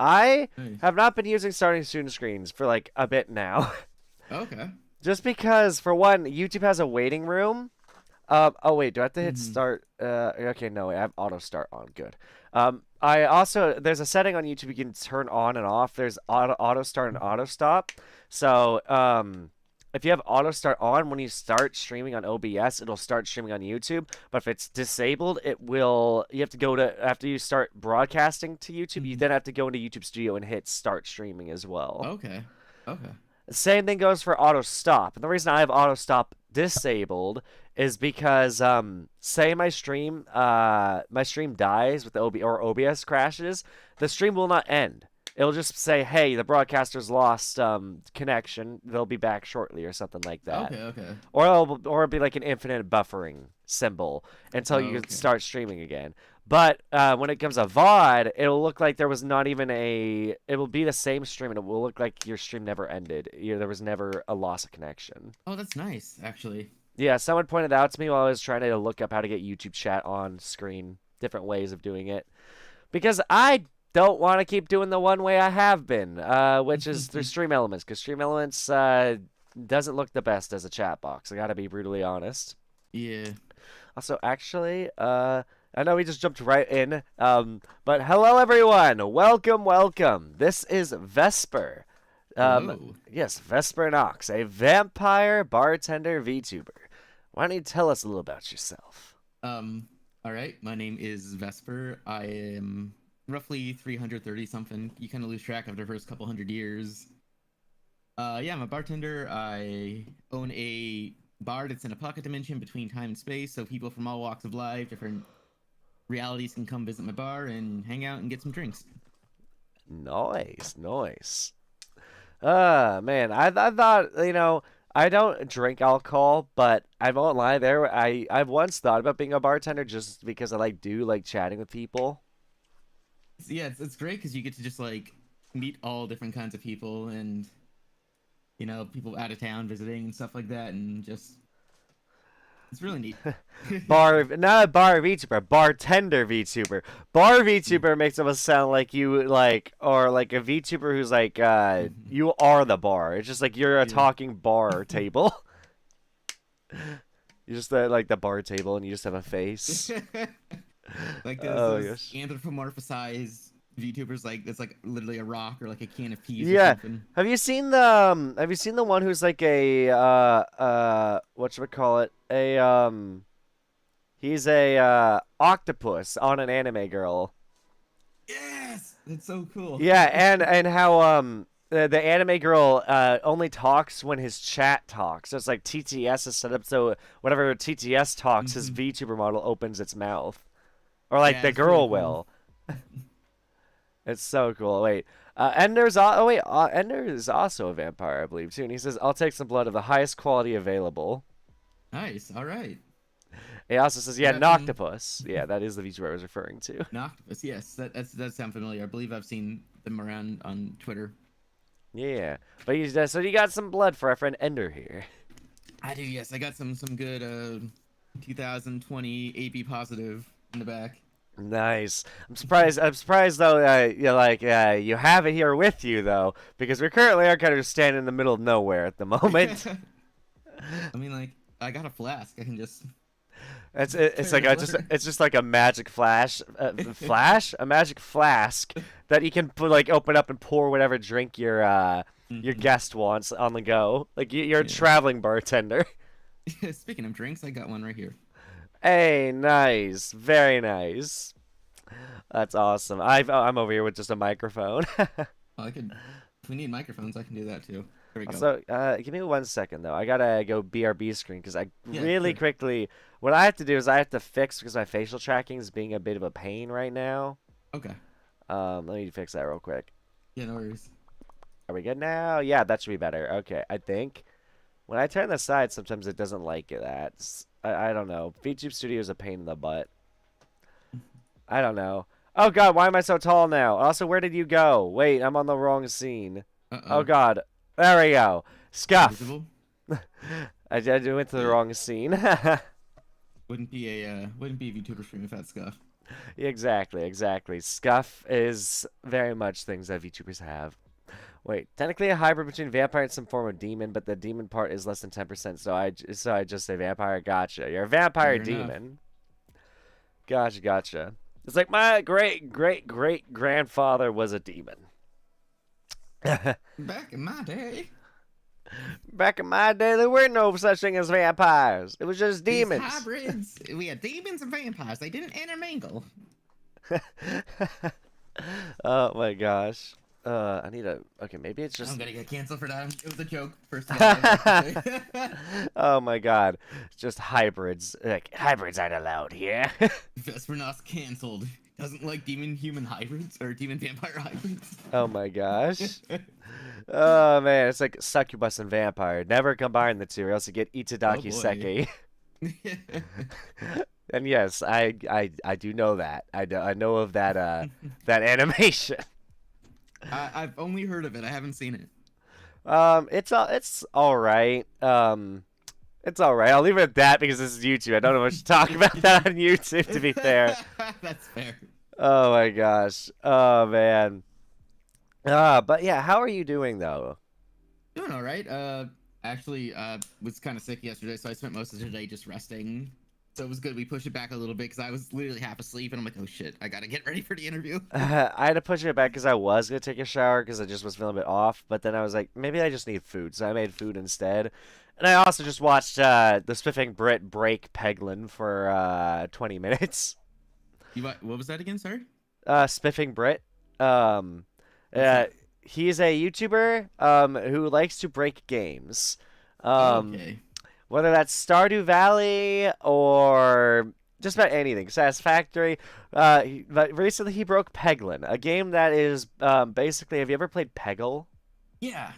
I Nice. have not been using starting student screens for like a bit now. Okay. Just because, for one, YouTube has a waiting room. Oh wait, do I have to hit Hmm. start? Okay, no, I have auto start on. Good. I also there's a setting on YouTube you can turn on and off. There's auto start and auto stop. So, if you have auto start on when you start streaming on OBS, it'll start streaming on YouTube. But if it's disabled, it will. You have to go to after you start broadcasting to YouTube. You Hmm. then have to go into YouTube Studio and hit start streaming as well. Okay. Okay. Same thing goes for auto stop. And the reason I have auto stop disabled is because say my stream dies with the OBS crashes, the stream will not end. It'll just say, "Hey, the broadcaster's lost connection. They'll be back shortly," or something like that. Okay. Okay. Or it'll be like an infinite buffering symbol until you Okay. start streaming again. But when it comes to VOD, it'll look like there was not even a. It will be the same stream, and it will look like your stream never ended. There was never a loss of connection. Oh, that's nice, actually. Yeah, someone pointed out to me while I was trying to look up how to get YouTube chat on screen, different ways of doing it, because I don't want to keep doing the one way I have been, which is through Stream Elements, because Stream Elements doesn't look the best as a chat box. I gotta be brutally honest. Yeah. Also, actually, I know we just jumped right in, but hello everyone! Welcome, welcome! This is Vesper. Hello. Yes, Vesper Nox, a vampire bartender VTuber. Why don't you tell us a little about yourself? All right. My name is Vesper. I am roughly 330 something. You kind of lose track after the first couple hundred years. Yeah, I'm a bartender. I own a bar that's in a pocket dimension between time and space, so people from all walks of life, different realities can come visit my bar and hang out and get some drinks. Nice, nice. Man, I thought, I don't drink alcohol, but I won't lie there. I've once thought about being a bartender just because I like chatting with people. Yeah, it's great because you get to just like meet all different kinds of people and people out of town visiting and stuff like that, and just it's really neat. Not a bar VTuber, bartender VTuber. Bar VTuber makes almost sound like you or like a VTuber who's like, you are the bar. It's just like you're a Yeah. talking bar table. You just like the bar table, and you just have a face. Like Oh those gosh. anthropomorphized VTubers, like it's like literally a rock or like a can of peas or Yeah. something. Have you seen the one who's like a whatchamacallit? He's a octopus on an anime girl. Yes, that's so cool. Yeah, and how the anime girl only talks when his chat talks. So it's like TTS is set up so whenever TTS talks, his Mhm. VTuber model opens its mouth. Or like Yeah, the it's really girl cool. will. It's so cool. Wait, Ender is also a vampire, I believe too. And he says, "I'll take some blood of the highest quality available." Nice. All right. He also says, I "Yeah, got some Noctopus." Yeah, that is the VTuber I was referring to. Noctopus. Yes, that sounds familiar. I believe I've seen them around on Twitter. Yeah, but so you got some blood for our friend Ender here. I do. Yes, I got some good 2020 AB positive in the back. Nice. I'm surprised though. You have it here with you though, because we currently are kind of just standing in the middle of nowhere at the moment. I mean, like, I got a flask. I can just It's turn like it over. it's just like a magic a magic flask that you can open up and pour whatever drink your Hmm. guest wants on the go. Like you're a Yeah. traveling bartender. Speaking of drinks, I got one right here. Hey, nice, very nice. That's awesome. I'm over here with just a microphone. Oh, I could. If we need microphones, I can do that too. There we go. Also, give me 1 second though. I gotta go BRB screen because I Yeah, really sure. quickly. What I have to do is I have to fix because my facial tracking is being a bit of a pain right now. Okay. Let me fix that real quick. Yeah, no worries. Are we good now? Yeah, that should be better. Okay, I think when I turn the side, sometimes it doesn't like it. I don't know. VTube Studio is a pain in the butt. I don't know. Oh God, why am I so tall now? Also, where did you go? Wait, I'm on the wrong scene. Oh Uh-oh. God, there we go. Scuff. Invisible? I went to the Yeah. wrong scene. Wouldn't be a VTuber stream if that's scuff. Exactly, exactly. Scuff is very much things that VTubers have. Wait, technically a hybrid between vampire and some form of demon, but the demon part is less than 10%, so I just say vampire. Gotcha. You're a vampire Fair enough. demon. Gotcha, gotcha. It's like my great great great grandfather was a demon. Back in my day, Back in my day, there were no such thing as vampires. It was just these demons. hybrids, we had demons and vampires. They didn't intermingle. Oh my gosh. I need a. Okay, maybe it's I'm just. gonna get canceled for that. It was a joke, first of all. I'd like to say. Oh my god. It's just hybrids. Like, hybrids aren't allowed here. Vesper Nox canceled. Doesn't like demon human hybrids or demon vampire hybrids. Oh my gosh. Oh man, it's like succubus and vampire. Never combine the two, or else you get Oh Itadaki boy. Seki. And yes, I do know that. I know of that that animation. I've only heard of it. I haven't seen it. It's all right. It's all right. I'll leave it at that because this is YouTube. I don't know much to talk about that on YouTube, to be fair. That's fair. Oh my gosh. Oh man. But yeah, how are you doing though? Doing all right. Actually, was kind of sick yesterday, so I spent most of the day just resting. So it was good. We pushed it back a little bit because I was literally half asleep, and I'm like, oh shit, I gotta get ready for the interview. I had to push it back because I was gonna take a shower because I just was feeling a bit off. But then I was like, maybe I just need food, so I made food instead. And I also just watched the Spiffing Brit break Peglin for 20 minutes. What was that again? Sorry. Spiffing Brit. Um, What's uh, that? he's a YouTuber who likes to break games. Oh, Um, okay. whether that's Stardew Valley or just about anything. Satisfactory. But recently he broke Peglin, a game that is basically. Have you ever played Peggle? Yeah.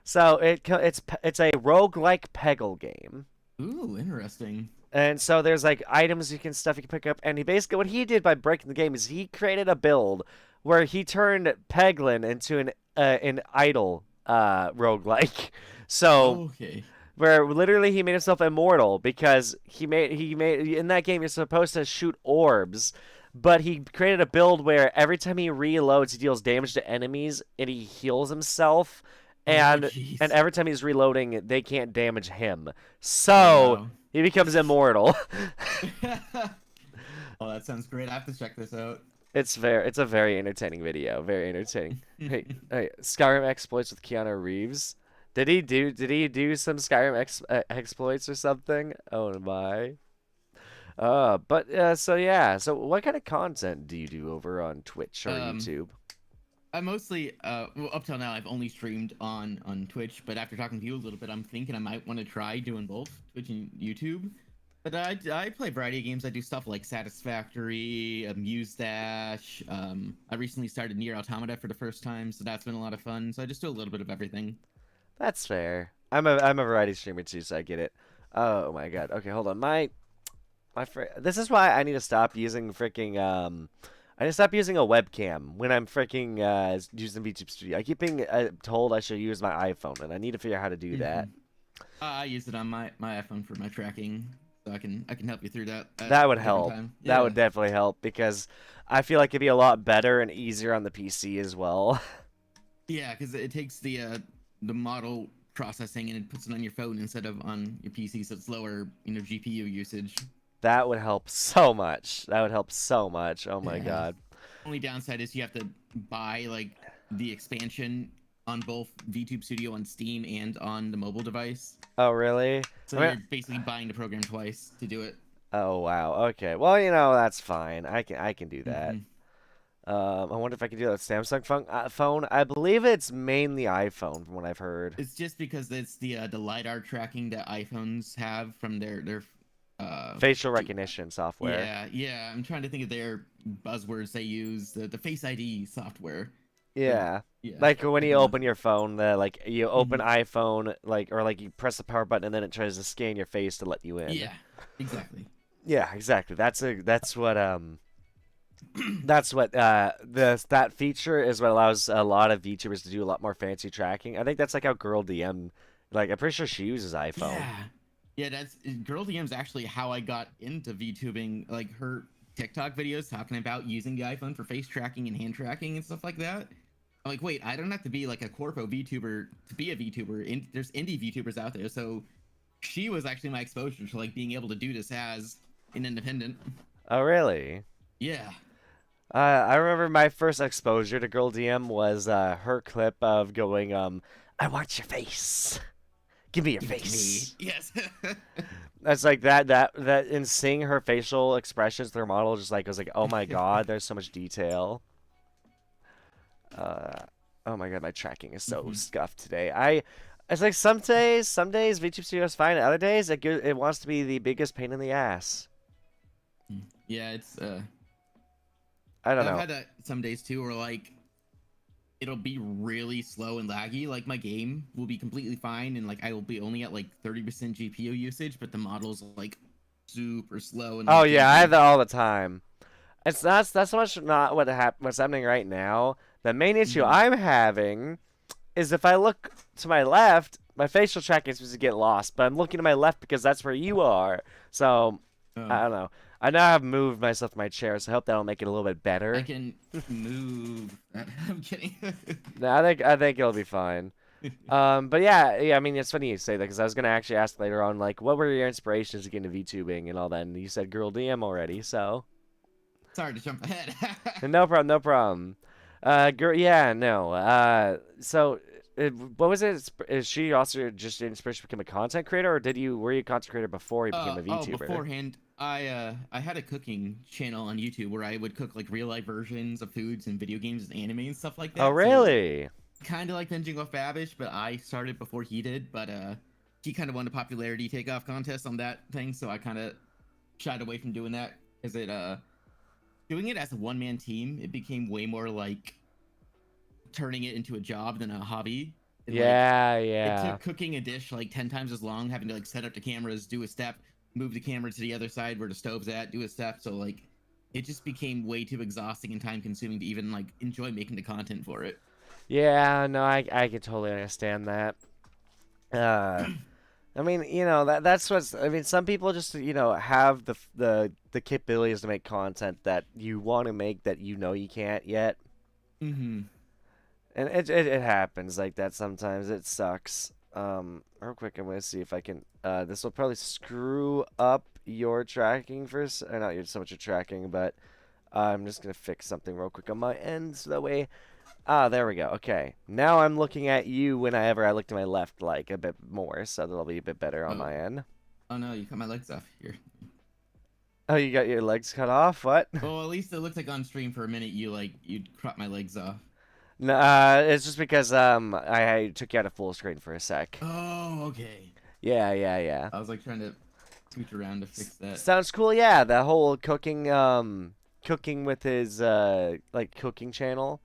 So it's a roguelike Peggle game. Ooh, interesting. And so there's like items you can stuff you can pick up, and he basically what he did by breaking the game is he created a build where he turned Peglin into an idol roguelike. So Okay. where literally he made himself immortal because he made in that game you're supposed to shoot orbs, but he created a build where every time he reloads he deals damage to enemies and he heals himself, Oh, and jeez. every time he's reloading they can't damage him. Oh, So wow. he becomes immortal. Oh, that sounds great. I have to check this out. It's a very entertaining video, very entertaining. Hey, Skyrim exploits with Keanu Reeves. Did he do some Skyrim exploits or something? Oh my. But so yeah. So what kind of content do you do over on Twitch or Um, YouTube? I mostly, well, up till now, I've only streamed on Twitch. But after talking to you a little bit, I'm thinking I might want to try doing both Twitch and YouTube. But I play a variety of games. I do stuff like Satisfactory, Muse Dash. I recently started Nier Automata for the first time, so that's been a lot of fun. So I just do a little bit of everything. That's fair. I'm a variety streamer too, so I get it. Oh my god. Okay, hold on. This is why I need to stop using freaking I need to stop using a webcam when I'm freaking using VTube Studio. I keep being told I should use my iPhone, and I need to figure out how to do that. Hmm. I use it on my iPhone for my tracking, so I can help you through that at That would a different help. time. That Yeah, would definitely help because I feel like it'd be a lot better and easier on the PC as well. yeah, because it takes the model processing and it puts it on your phone instead of on your PC, so it's lower, GPU usage. That would help so much. That would help so much. Oh my Yeah. god. Only downside is you have to buy like the expansion on both VTube Studio on Steam and on the mobile device. Oh really? So I mean, you're basically buying the program twice to do it. oh wow. Okay. Well, that's fine. I can do that. Hmm. I wonder if I can do that with Samsung phone. I believe it's mainly iPhone from what I've heard. It's just because it's the lidar tracking that iPhones have from their uh Facial recognition software. yeah. I'm trying to think of their buzzwords they use. The Face ID software. The, Yeah. yeah, Like when I you think open your phone, like you open Mhm. iPhone, like you press the power button and then it tries to scan your face to let you in. Yeah, exactly. Yeah, exactly. That's what that feature is what allows a lot of VTubers to do a lot more fancy tracking. I think that's like how Girl DM, like I'm pretty sure she uses iPhone. Yeah, yeah. That's Girl DM's actually how I got into VTubing. Like her TikTok videos talking about using the iPhone for face tracking and hand tracking and stuff like that. I'm like, wait, I don't have to be like a corpo VTuber to be a VTuber. There's indie VTubers out there, so she was actually my exposure to like being able to do this as an independent. Oh, really? Yeah. I remember my first exposure to Girl DM was her clip of going, I want your face. Give me your Give it to me. face. Yes. That's like that in seeing her facial expressions, their model just like was like, oh my god, there's so much detail. Oh my god, my tracking is so scuffed today. It's like some days VTube Studio is fine. Other days, it wants to be the biggest pain in the ass. Yeah, it's I don't I've know. had that some days too, where like it'll be really slow and laggy. Like my game will be completely fine, and like I will be only at like 30% GPU usage, but the model's like super slow and Oh like yeah, I have janky. that all the time. It's not that's so much not what's happening right now. The main issue Mhm. I'm having is if I look to my left, my facial tracking is supposed to get lost, but I'm looking to my left because that's where you are. So Oh, I don't know. I now have moved myself to my chair, so I hope that'll make it a little bit I better. can move. I'm kidding. No, I think it'll be fine. But yeah. I mean, it's funny you say that because I was gonna actually ask later on, like, what were your inspirations to get into VTubing and all that, and you said Girl DM already, so Sorry to jump ahead. no problem, no problem. Girl, yeah, no. So. What was it? Is she also just inspiration to become a content creator, or were you a content creator before you became a Oh, VTuber? beforehand, I had a cooking channel on YouTube where I would cook like real life versions of foods and video games and anime and stuff like Oh, that. So really? kind of like binging off Babish, but I started before he did. But he kind of won a popularity takeoff contest on that thing, so I kind of shied away from doing that because it doing it as a one man team, it became way more like turning it into a job than a hobby. And like Yeah, it yeah. took cooking a dish like 10 times as long, having to like set up the cameras, do a step, move the camera to the other side where the stove's at, do a step. So like it just became way too exhausting and time consuming to even like enjoy making the content for it. Yeah, no, I can totally understand that. Uh, I mean, that's what's. I mean, some people just have the capabilities to make content that you want to make that you can't yet, Mm-hmm. and it happens like that sometimes. It sucks. Real quick, I'm gonna see if I can. This will probably screw up your tracking first. Not your so much your tracking, but I'm just gonna fix something real quick on my end so that way. Ah, there we go. Okay. Now I'm looking at you whenever I look to my left, like, a bit more, so that'll be a bit better on Oh, my end. oh no, you cut my legs off here. Oh, you got your legs cut off? What? Well, at least it looked like on stream for a minute you'd crop my legs off. No, it's just because, I took you out of full screen for a sec. Oh, okay. Yeah. I was like trying to scooch around to fix that. Sounds cool, yeah. The whole cooking with his, like, cooking channel.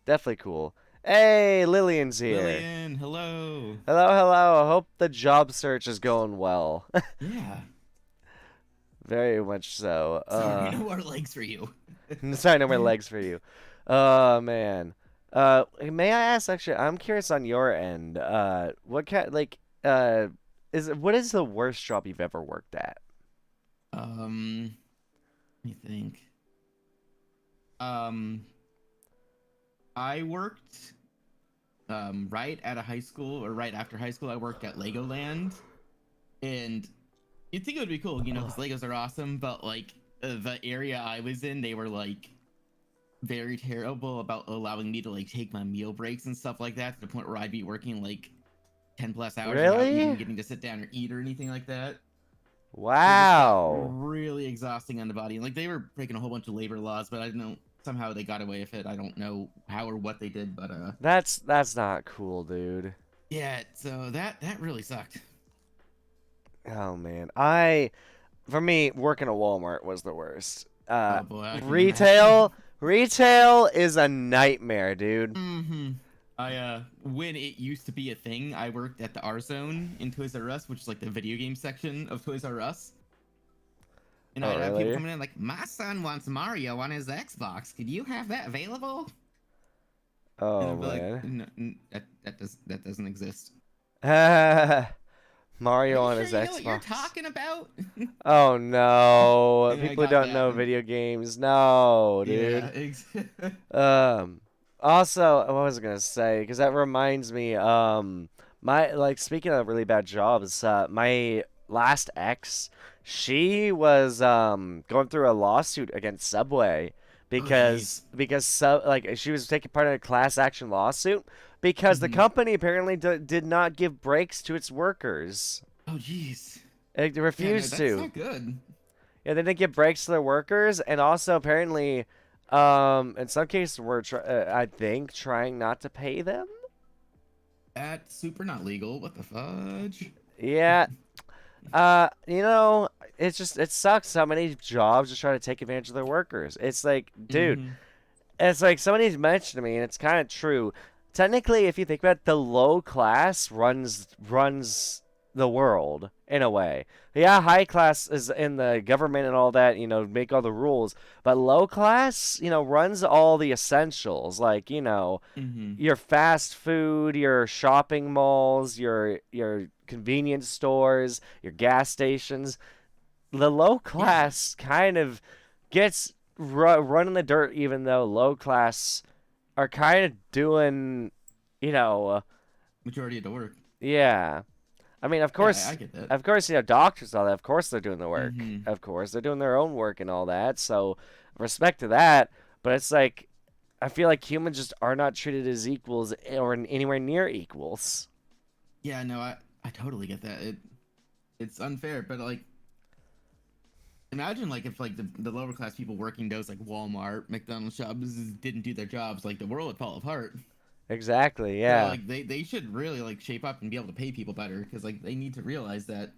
Definitely cool. Hey, Lillian's here. Lillian, hello. Hello. I hope the job search is going well. Yeah. Very much so. Sorry, no more legs for you. Sorry, no more legs for you. Oh man. May I ask? Actually, I'm curious on your end. What kind like what is the worst job you've ever worked at? Let me think. Um, I worked right out of high school or right after high school. I worked at Legoland, and you'd think it would be cool, because Legos are awesome. But like the area I was in, they were like very terrible about allowing me to like take my meal breaks and stuff like that to the point where I'd be working like 10 plus hours without even Really? getting to sit down or eat or anything like that. So it just got Wow. really exhausting on the body. And like they were breaking a whole bunch of labor laws, but I don't know, somehow they got away with it. I don't know how or what they did, but That's not cool, dude. yeah, so that really sucked. Oh man. For me, working at Walmart was the worst. Oh boy, I can imagine. Retail is a nightmare, dude. Mm-hmm. I when it used to be a thing, I worked at the R Zone in Toys R Us, which is like the video game section of Toys R Us. And Oh, I'd have people really? coming in like, my son wants Mario on his Xbox. Could you have that available? And Oh I'd be like, man. no, that doesn't exist. Are Mario you on sure his you know what you're Xbox. talking about? Oh no. And I People who got don't that know one. video games. No, Yeah, dude. Um Also, what was I gonna say? Because that reminds me, my like speaking of really bad jobs, my last ex, she was going through a lawsuit against Subway Oh jeez. like she was taking part in a class action lawsuit because the Hmm. company apparently did not give breaks to its workers. Oh jeez. It Yeah, no, refused that's to. not good. Yeah, they didn't give breaks to their workers, and also apparently, in some cases, I think trying not to pay them. That's super not legal. What the fudge? Yeah, you know, it sucks how many jobs just try to take advantage of their workers. It's like, dude, Hmm. it's like somebody's mentioned to me, and it's kind of true. Technically, if you think about it, the low class runs the world in a way. Yeah, high class is in the government and all that, make all the rules. But low class, runs all the essentials, like, Hmm. your fast food, your shopping malls, your convenience stores, your gas stations. The low Yeah. class kind of gets run in the dirt, even though low class are kind of doing, you know, Majority of the work. yeah. I mean, Yeah, I get that. doctors and all that. Of course, they're doing the work. Hmm. Of course, they're doing their own work and all that. So, respect to that. But it's like, I feel like humans just are not treated as equals or anywhere near equals. Yeah, no, I totally get that. It's unfair, but like imagine like if like the lower class people working those like Walmart, McDonald's jobs didn't do their jobs, like the world would fall apart. Exactly. So Yeah. like they should really like shape up and be able to pay people better because like they need to realize that.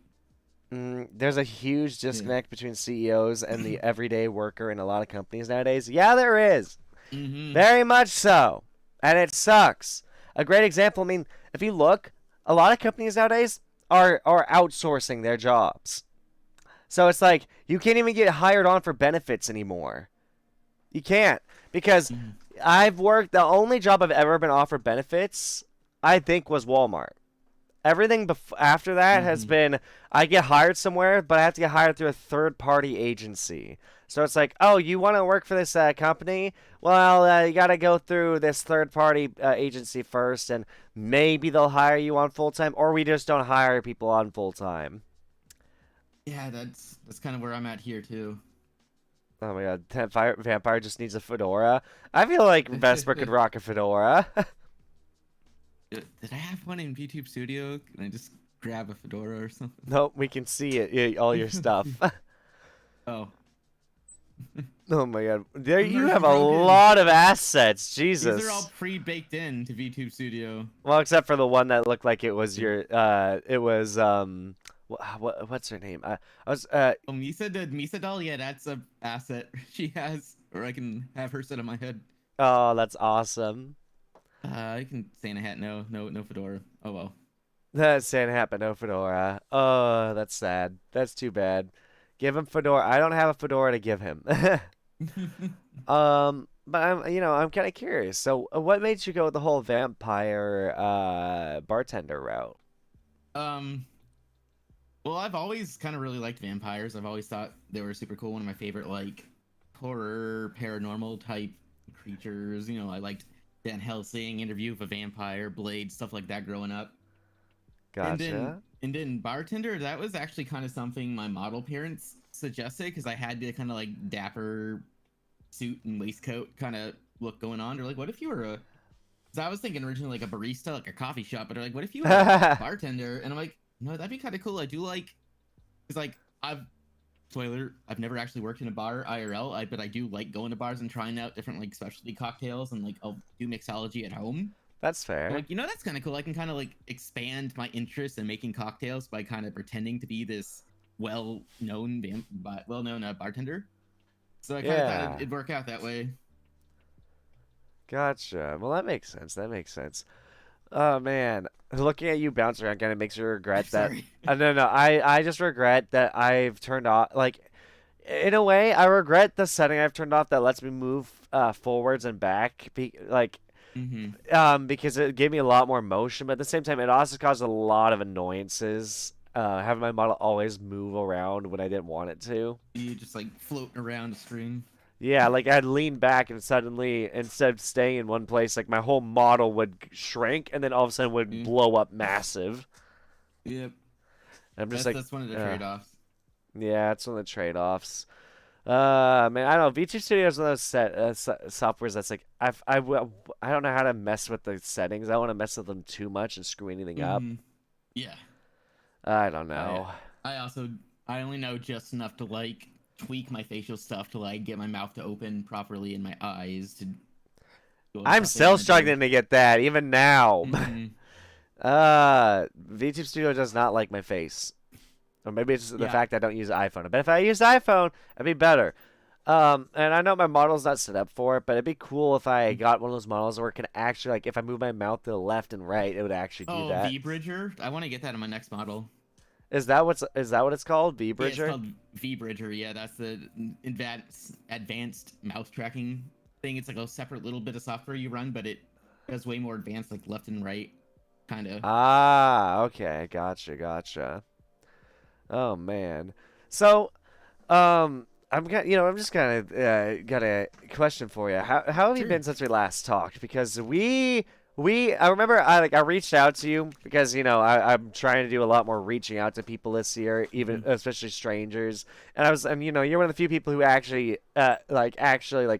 There's a huge Yeah. disconnect between CEOs and the everyday worker in a lot of companies nowadays. Yeah, there is. Hmm. Very much so. And it sucks. A great example, I mean, if you look, a lot of companies nowadays are outsourcing their jobs. So it's like you can't even get hired on for benefits anymore. You can't because Hmm. the only job I've ever been offered benefits, I think was Walmart. Everything after that has Hmm. been I get hired somewhere, but I have to get hired through a third party agency. So it's like, oh, you want to work for this company? Well, you got to go through this third party agency first, and maybe they'll hire you on full time, or we just don't hire people on full time. Yeah, that's kind of where I'm at here too. Oh my god, Vampire just needs a fedora. I feel like Vesper could rock a fedora. Did I have one in VTube Studio? Can I just grab a fedora or something? Nope, we can see it, all your stuff. Oh, Oh my god, there you have immersion a broke in. lot of assets, These are all Jesus. pre-baked in to VTube Studio. Well, except for the one that looked like it was Yeah. your, it was what's her name? I was Misa doll, yeah, that's a asset she has, or I can have her sit on my head. Oh, that's awesome. I can Santa hat, no fedora. Oh well. That Santa hat, but no fedora. Oh, that's sad. That's too bad. Give him fedora. I don't have a fedora to give him. But I'm kind of curious. So, what made you go with the whole vampire bartender route? um, well, I've always kind of really liked vampires. I've always thought they were super cool. One of my favorite like horror paranormal type creatures. I liked Van Helsing, Interview with a Vampire, Blade, stuff like that growing up. And then Gotcha. and then bartender, that was actually kind of something my model parents suggested because I had the kind of like dapper suit and waistcoat kind of look going on. They're like, what if you were a? Because I was thinking originally like a barista, like a coffee shop, but they're like, what if you were a bartender? And I'm like, no, that'd be kind of cool. I do like, because like spoiler, I've never actually worked in a bar IRL, but I do like going to bars and trying out different like specialty cocktails and like I'll do mixology at home. That's I'm fair. like, that's kind of cool. I can kind of like expand my interest in making cocktails by kind of pretending to be this well-known bartender. So I kind of thought Yeah. it'd work out that way. Gotcha. Well, that makes sense. That makes sense. Oh man, looking at you bounce around kind of makes me I'm regret that. sorry. No. I just regret that I've turned off. Like, in a way, I regret the setting I've turned off that lets me move forwards and back. Hmm. Because it gave me a lot more motion, but at the same time, it also caused a lot of annoyances. having my model always move around when I didn't want it to. You just like floating around the screen. Yeah, like I'd lean back and suddenly, instead of staying in one place, like my whole model would shrink and then all of a sudden would Mm. blow up massive. Yep. I'm just That's one of the uh, trade-offs. yeah, it's one of the trade-offs. Man, I don't know. VTuber Studio is one of those softwares that's like I don't know how to mess with the settings. I don't want to mess with them too much and screw anything up. Yeah. I don't know. I only know just enough to like tweak my facial stuff to like get my mouth to open properly and my eyes to. I'm still struggling to get that even now. Mhm. VTuber Studio does not like my face. Or maybe it's the fact I don't use an iPhone. But if I use iPhone, it'd be better. And I know my model's not set up for it, but it'd be cool if I got one of those models where it can actually, like, if I move my mouth to the left and right, it would actually do that. V-Bridger? I want to get that in my next model. Is that what it's called? V-Bridger? Yeah, it's called V-Bridger. Yeah, that's the advanced mouse tracking thing. It's like a separate little bit of software you run, but it does way more advanced, like left and right, kind of. Ah, okay, gotcha. Oh man. So, I'm just kind of got a question for you. How have you been since we last talked? Because I remember I reached out to you because I'm trying to do a lot more reaching out to people this year, even especially strangers. And you're one of the few people who actually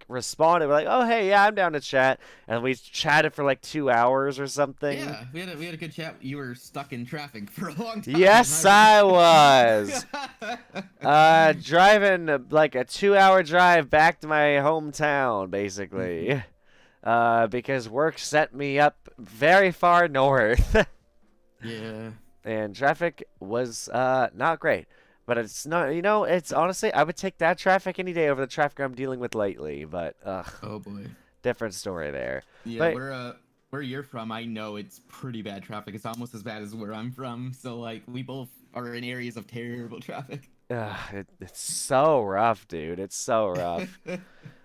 responded. We're like, oh hey, yeah, I'm down to chat, and we chatted for like 2 hours or something. Yeah, we had a good chat. You were stuck in traffic for a long time. Yes, I was. Driving like a 2-hour drive back to my hometown, basically. Because work sent me up very far north. Yeah. And traffic was not great. But it's not, it's honestly, I would take that traffic any day over the traffic I'm dealing with lately. But, oh boy. Different story there. Yeah, where you're from, I know it's pretty bad traffic. It's almost as bad as where I'm from. So, like, we both are in areas of terrible traffic. It's so rough, dude. It's so rough.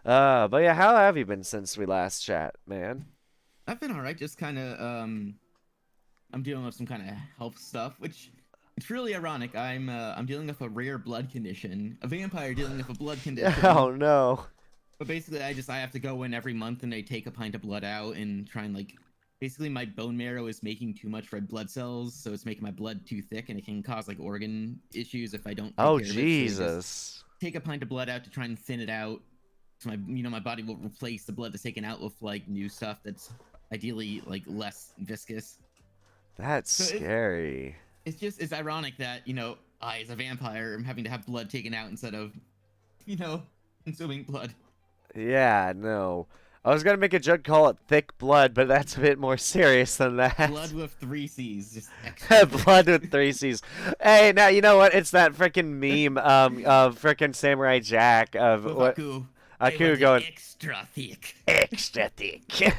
But yeah, how have you been since we last chat, man? I've been all right. Just kind of, I'm dealing with some kind of health stuff, which it's really ironic. I'm dealing with a rare blood condition, a vampire dealing with a blood condition. Oh no. But basically, I have to go in every month and they take a pint of blood out and try and like, basically my bone marrow is making too much red blood cells, so it's making my blood too thick and it can cause like organ issues if I don't. Oh Jesus. So take a pint of blood out to try and thin it out. So my body will replace the blood that's taken out with like new stuff that's ideally like less viscous. That's scary. It's ironic that I as a vampire am having to have blood taken out instead of consuming blood. Yeah, no. I was gonna make a joke, call it thick blood, but that's a bit more serious than that. Blood with 3 C's, just extra. Blood with 3 C's. Hey, now you know what? It's that freaking meme of freaking Samurai Jack of what? Aku going extra thick. Extra thick.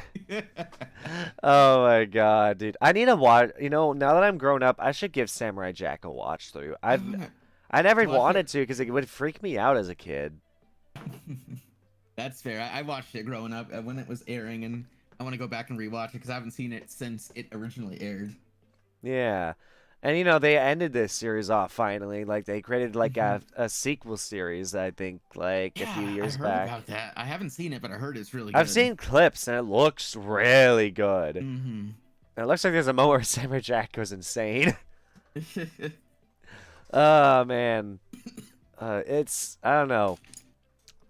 Oh my god, dude! I need to watch. Now that I'm grown up, I should give Samurai Jack a watch through. I never wanted to because it would freak me out as a kid. That's fair. I watched it growing up when it was airing, and I want to go back and rewatch it because I haven't seen it since it originally aired. Yeah. And they ended this series off finally. Like they created like a sequel series, I think, like a few years back. I heard about that. I haven't seen it, but I heard it's really good. I've seen clips and it looks really good. Mm-hmm. And it looks like there's a moment where Samurai Jack goes insane. Oh man. I don't know.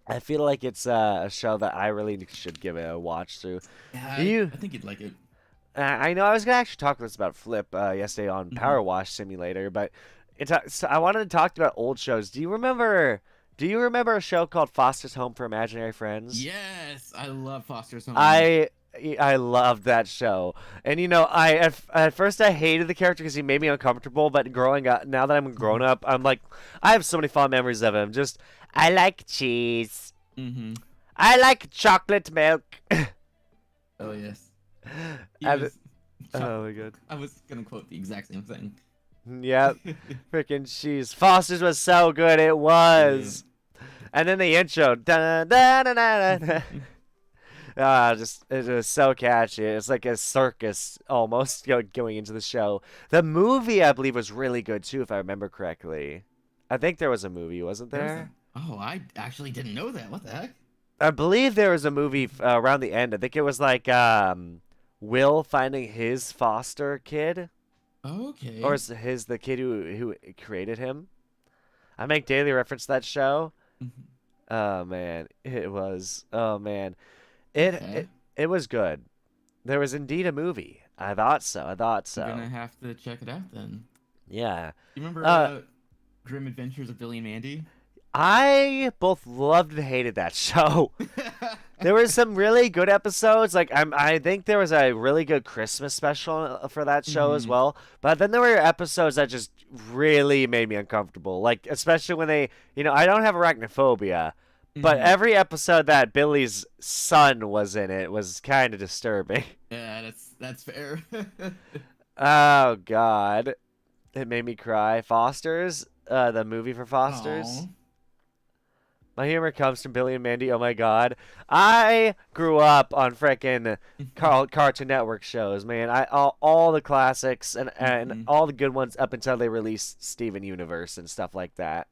I feel like it's a show that I really should give it a watch through. Yeah, I think you'd like it. I know I was gonna actually talk this about Flip yesterday on Power Wash Simulator, but so I wanted to talk about old shows. Do you remember a show called Foster's Home for Imaginary Friends? Yes, I love Foster's Home. I loved that show, and at first I hated the character because he made me uncomfortable. But growing up, now that I'm grown up, I'm like, I have so many fond memories of him. Just I like cheese. I like chocolate milk. Oh yes. Oh my god. I was gonna quote the exact same thing. Yep. Freaking cheese. Foster's was so good, it was. Yeah. And then the intro. Da, da, da, da, da. Just it was so catchy. It's like a circus almost going into the show. The movie, I believe, was really good too, if I remember correctly. I think there was a movie, wasn't There was a. there? Oh, I actually didn't know that. What the heck? I believe there was a movie around the end. I think it was like Will finding his foster kid, or Okay. is his the kid who created him. I make daily reference to that show. Mhm. Oh man, it was. Oh man, it Okay. it, it was good. There was indeed a movie. I thought so. I thought I'm gonna so. have to check it out then. Yeah. You remember Uh, Grim Adventures of Billy and Mandy? I both loved and hated that show. There were some really good episodes. I think there was a really good Christmas special for that show as Hmm. well. But then there were episodes that just really made me uncomfortable. Like especially when I don't have arachnophobia, but Hmm. every episode that Billy's son was in it was kind of disturbing. Yeah, that's fair. Oh God, it made me cry. Foster's, the movie for Foster's. Oh. My humor comes from Billy and Mandy. Oh my God, I grew up on frickin' Cartoon Network shows, man. All the classics and Hmm. all the good ones up until they released Steven Universe and stuff like that.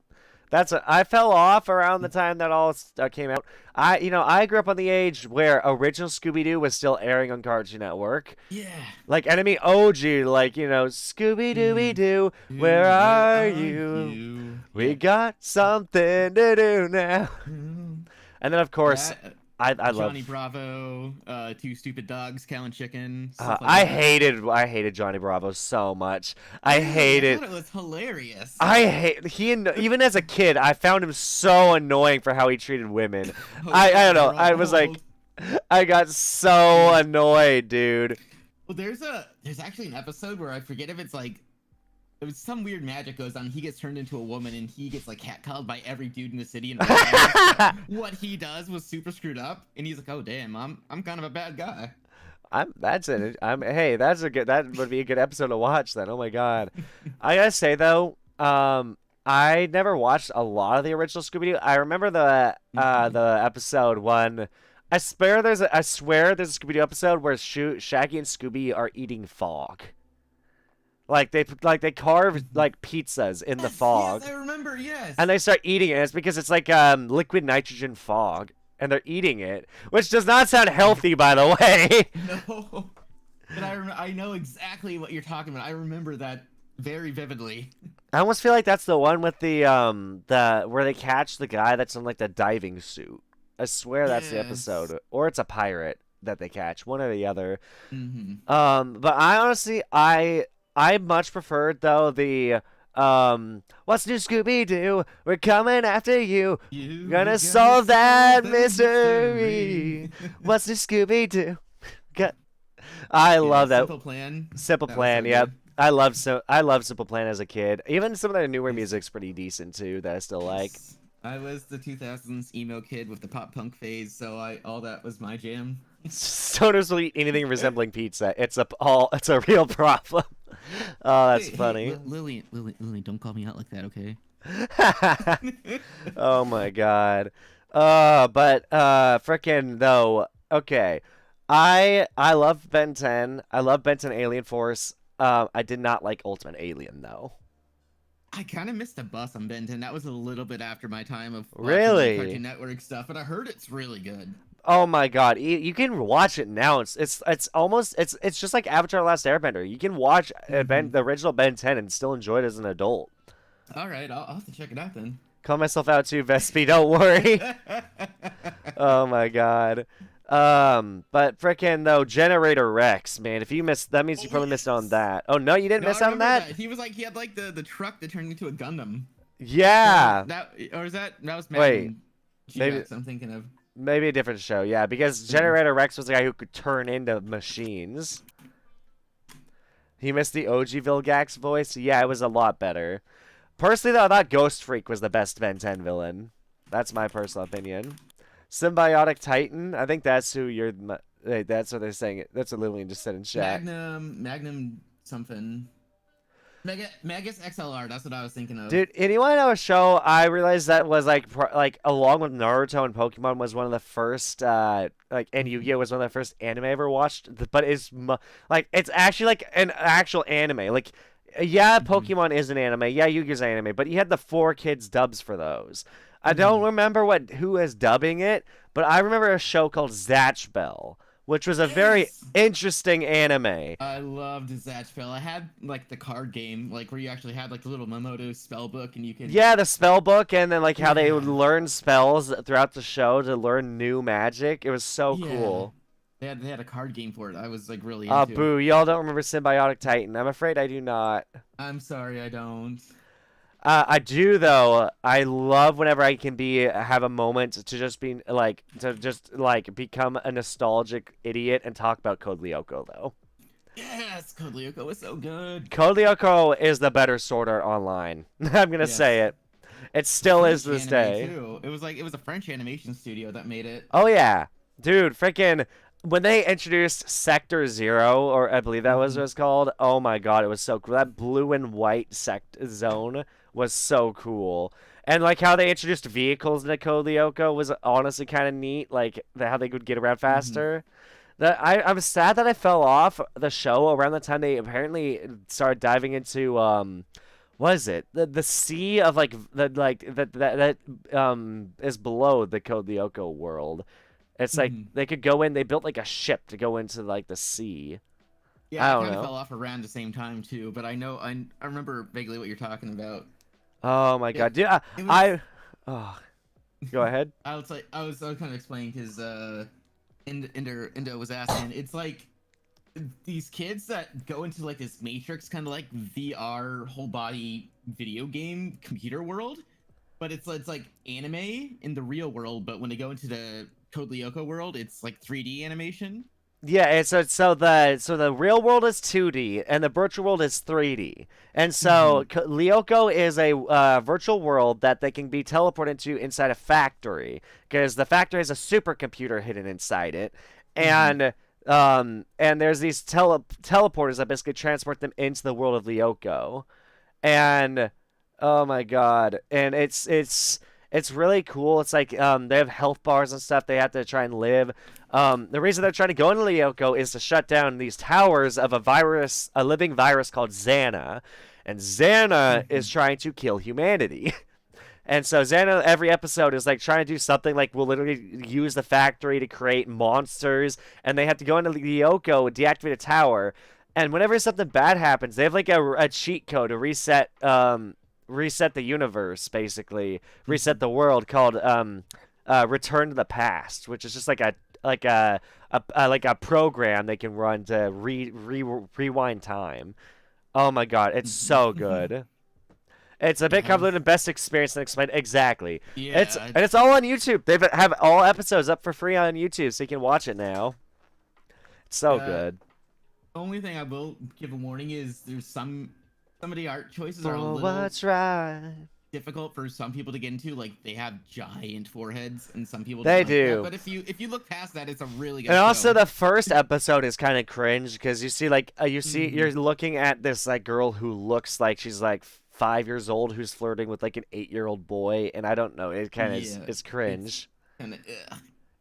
I fell off around the time that all came out. I grew up on the age where original Scooby Doo was still airing on Cartoon Network. Yeah. Like Enemy OG, like Scooby Dooby Mm. Doo, where Where are are you? you? We Yeah. got something to do now. Mm. And then of course, That I Johnny love. Bravo, Two Stupid Dogs, Cow and Chicken, stuff like I that. hated Johnny Bravo so much. I Really, I hated. thought it was hilarious. I hate even as a kid, I found him so annoying for how he treated women. Oh I yeah, don't know. I was Gerald. like, I got so annoyed, dude. Well, there's actually an episode where I forget if it's like it was some weird magic goes on. He gets turned into a woman and he gets like catcalled by every dude in the city and realizes that what he does was super screwed up. And he's like, "Oh damn, I'm kind of a bad guy." That's it. Hey, that would be a good episode to watch then. Oh my God. I gotta say though, I never watched a lot of the original Scooby Doo. I remember Mhm. the episode one. I swear there's a Scooby Doo episode where Shaggy and Scooby are eating fog. Like they carve Mhm. like pizzas in the Yes, fog I remember. Yes. and they start eating it. It's because it's like liquid nitrogen fog and they're eating it, which does not sound healthy by the way. No. But I know exactly what you're talking about. I remember that very vividly. I almost feel like that's the one with the where they catch the guy that's in like the diving suit. I swear that's the Yes. episode, or it's a pirate that they catch, one or the other. Mm-hmm. But I honestly, I much preferred though the what's new Scooby Doo? We're coming after you. You Gonna gotta solve solve that that mystery. mystery. What's new Scooby Doo? I Yeah, love that. Simple Plan. Simple That was Plan, so yep. good. I love Simple Plan as a kid. Even some of their newer Yes. music's pretty decent too that I still like. Yes. I was the 2000s emo kid with the pop punk phase, so I all that was my jam. Stoners will eat anything resembling pizza. It's a real problem. Oh, that's Hey, funny. Lily, don't call me out like that, okay? Oh my God. But frickin' though. Okay, I love Ben 10. I love Ben 10 Alien Force. I did not like Ultimate Alien though. I kind of missed a bus on Ben 10. That was a little bit after my time of watching like Really? Cartoon Network stuff, but I heard it's really good. Oh my God, you can watch it now. It's almost it's just like Avatar: The Last Airbender. You can watch Hmm. the original Ben 10 and still enjoy it as an adult. All right, I'll have to check it out then. Call myself out too, Vespi. Don't worry. Oh my God. But frickin' though, Generator Rex, man. If you missed, that means you Oh probably missed out on yes. that. Oh no, you didn't No, I miss out on remember that. that. He was like he had like the truck that turned into a Gundam. Or Yeah. that was Wait, Magnum maybe G-Rex I'm thinking of. maybe a different show. Yeah, because Mm. Generator Rex was the guy who could turn into machines. He missed the OG Vilgax voice. Yeah, it was a lot better. Personally, though, I thought Ghost Freak was the best Ben 10 villain. That's my personal opinion. Symbiotic Titan. I think that's who you're. That's what they're saying. That's what Lillian just said in chat. Magnum something. Magus XLR, that's what I was thinking of. Dude, anyone know a show? I realized that was like along with Naruto and Pokemon was one of the first and Yu-Gi-Oh was one of the first anime I ever watched. But like it's actually like an actual anime. Like, yeah, Mm-hmm. Pokemon is an anime. Yeah, Yu-Gi-Oh's an anime. But you had the 4 kids dubs for those. I don't Mm-hmm. remember who is dubbing it, but I remember a show called Zatch Bell, which was a very Yes. interesting anime. I loved Zatch Bell. I had like the card game, like where you actually had like the little Momoto spell book, and you could. Yeah, the spell book, and then like how they would Yeah, learn spells throughout the show to learn new magic. It was so yeah. cool. They had a card game for it. I was like really into it. Boo, y'all don't remember Symbiotic Titan. I'm afraid I do not. I'm sorry, I don't. I do though. I love whenever I can have a moment to just be like to just like become a nostalgic idiot and talk about Code Lyoko though. Yes, Code Lyoko was so good. Code Lyoko is the better Sword Art Online. I'm gonna say Yes. it. It still is French to this anime day. too. It was a French animation studio that made it. Oh yeah, dude, freaking when they introduced Sector Zero, or I believe that was what Mhm. it was called. Oh my god, it was so cool. That blue and white sect zone was so cool. And like how they introduced vehicles into Code Lyoko was honestly kind of neat. Like how they could get around Mhm. faster. I'm sad that I fell off the show around the time they apparently started diving into what is it? The sea of like that is below the Code Lyoko world. It's like Mhm. they could go in. They built like a ship to go into like the sea. Yeah, I I don't kind of know. fell off around the same time too, but I remember vaguely what you're talking about. Oh my It god, dude! it was I oh, go ahead. I was kind of explaining because Indo was asking. It's like these kids that go into like this matrix kind of like VR whole body video game computer world, but it's like anime in the real world, but when they go into the Code Lyoko world, it's like 3D animation. Yeah, so the real world is 2D and the virtual world is 3D. And so Hmm. Lyoko is a virtual world that they can be teleported into inside a factory because the factory has a supercomputer hidden inside it, Hmm. and there's these teleporters that basically transport them into the world of Lyoko. And oh my god, and it's really cool. It's like they have health bars and stuff. They have to try and live. The reason they're trying to go into Lyoko is to shut down these towers of a living virus called Xana, and Xana Hmm. is trying to kill humanity. And so Xana, every episode is like trying to do something like we'll literally use the factory to create monsters, and they have to go into Lyoko and deactivate a tower. And whenever something bad happens, they have like a cheat code to reset the universe, basically reset the world called Return to the Past, which is just like like a program they can run to rewind time. Oh my god, it's so Hmm. good. It's a bit Yes. convoluted, best experience than explained. Exactly. Yeah. It's all on YouTube. They have all episodes up for free on YouTube, so you can watch it now. It's so Uh, good. only thing I will give a warning is there's some of the art choices are a For little what's right. difficult for some people to get into. Like they have giant foreheads, and some people don't They like that. do. But if you look past that, it's a really And good also show. the first episode is kind of cringe because you see like Hmm. you're looking at this like girl who looks like she's like 5 years old who's flirting with like an 8-year-old boy, and I don't know, it kind of is Yeah, it's it's cringe. kind of.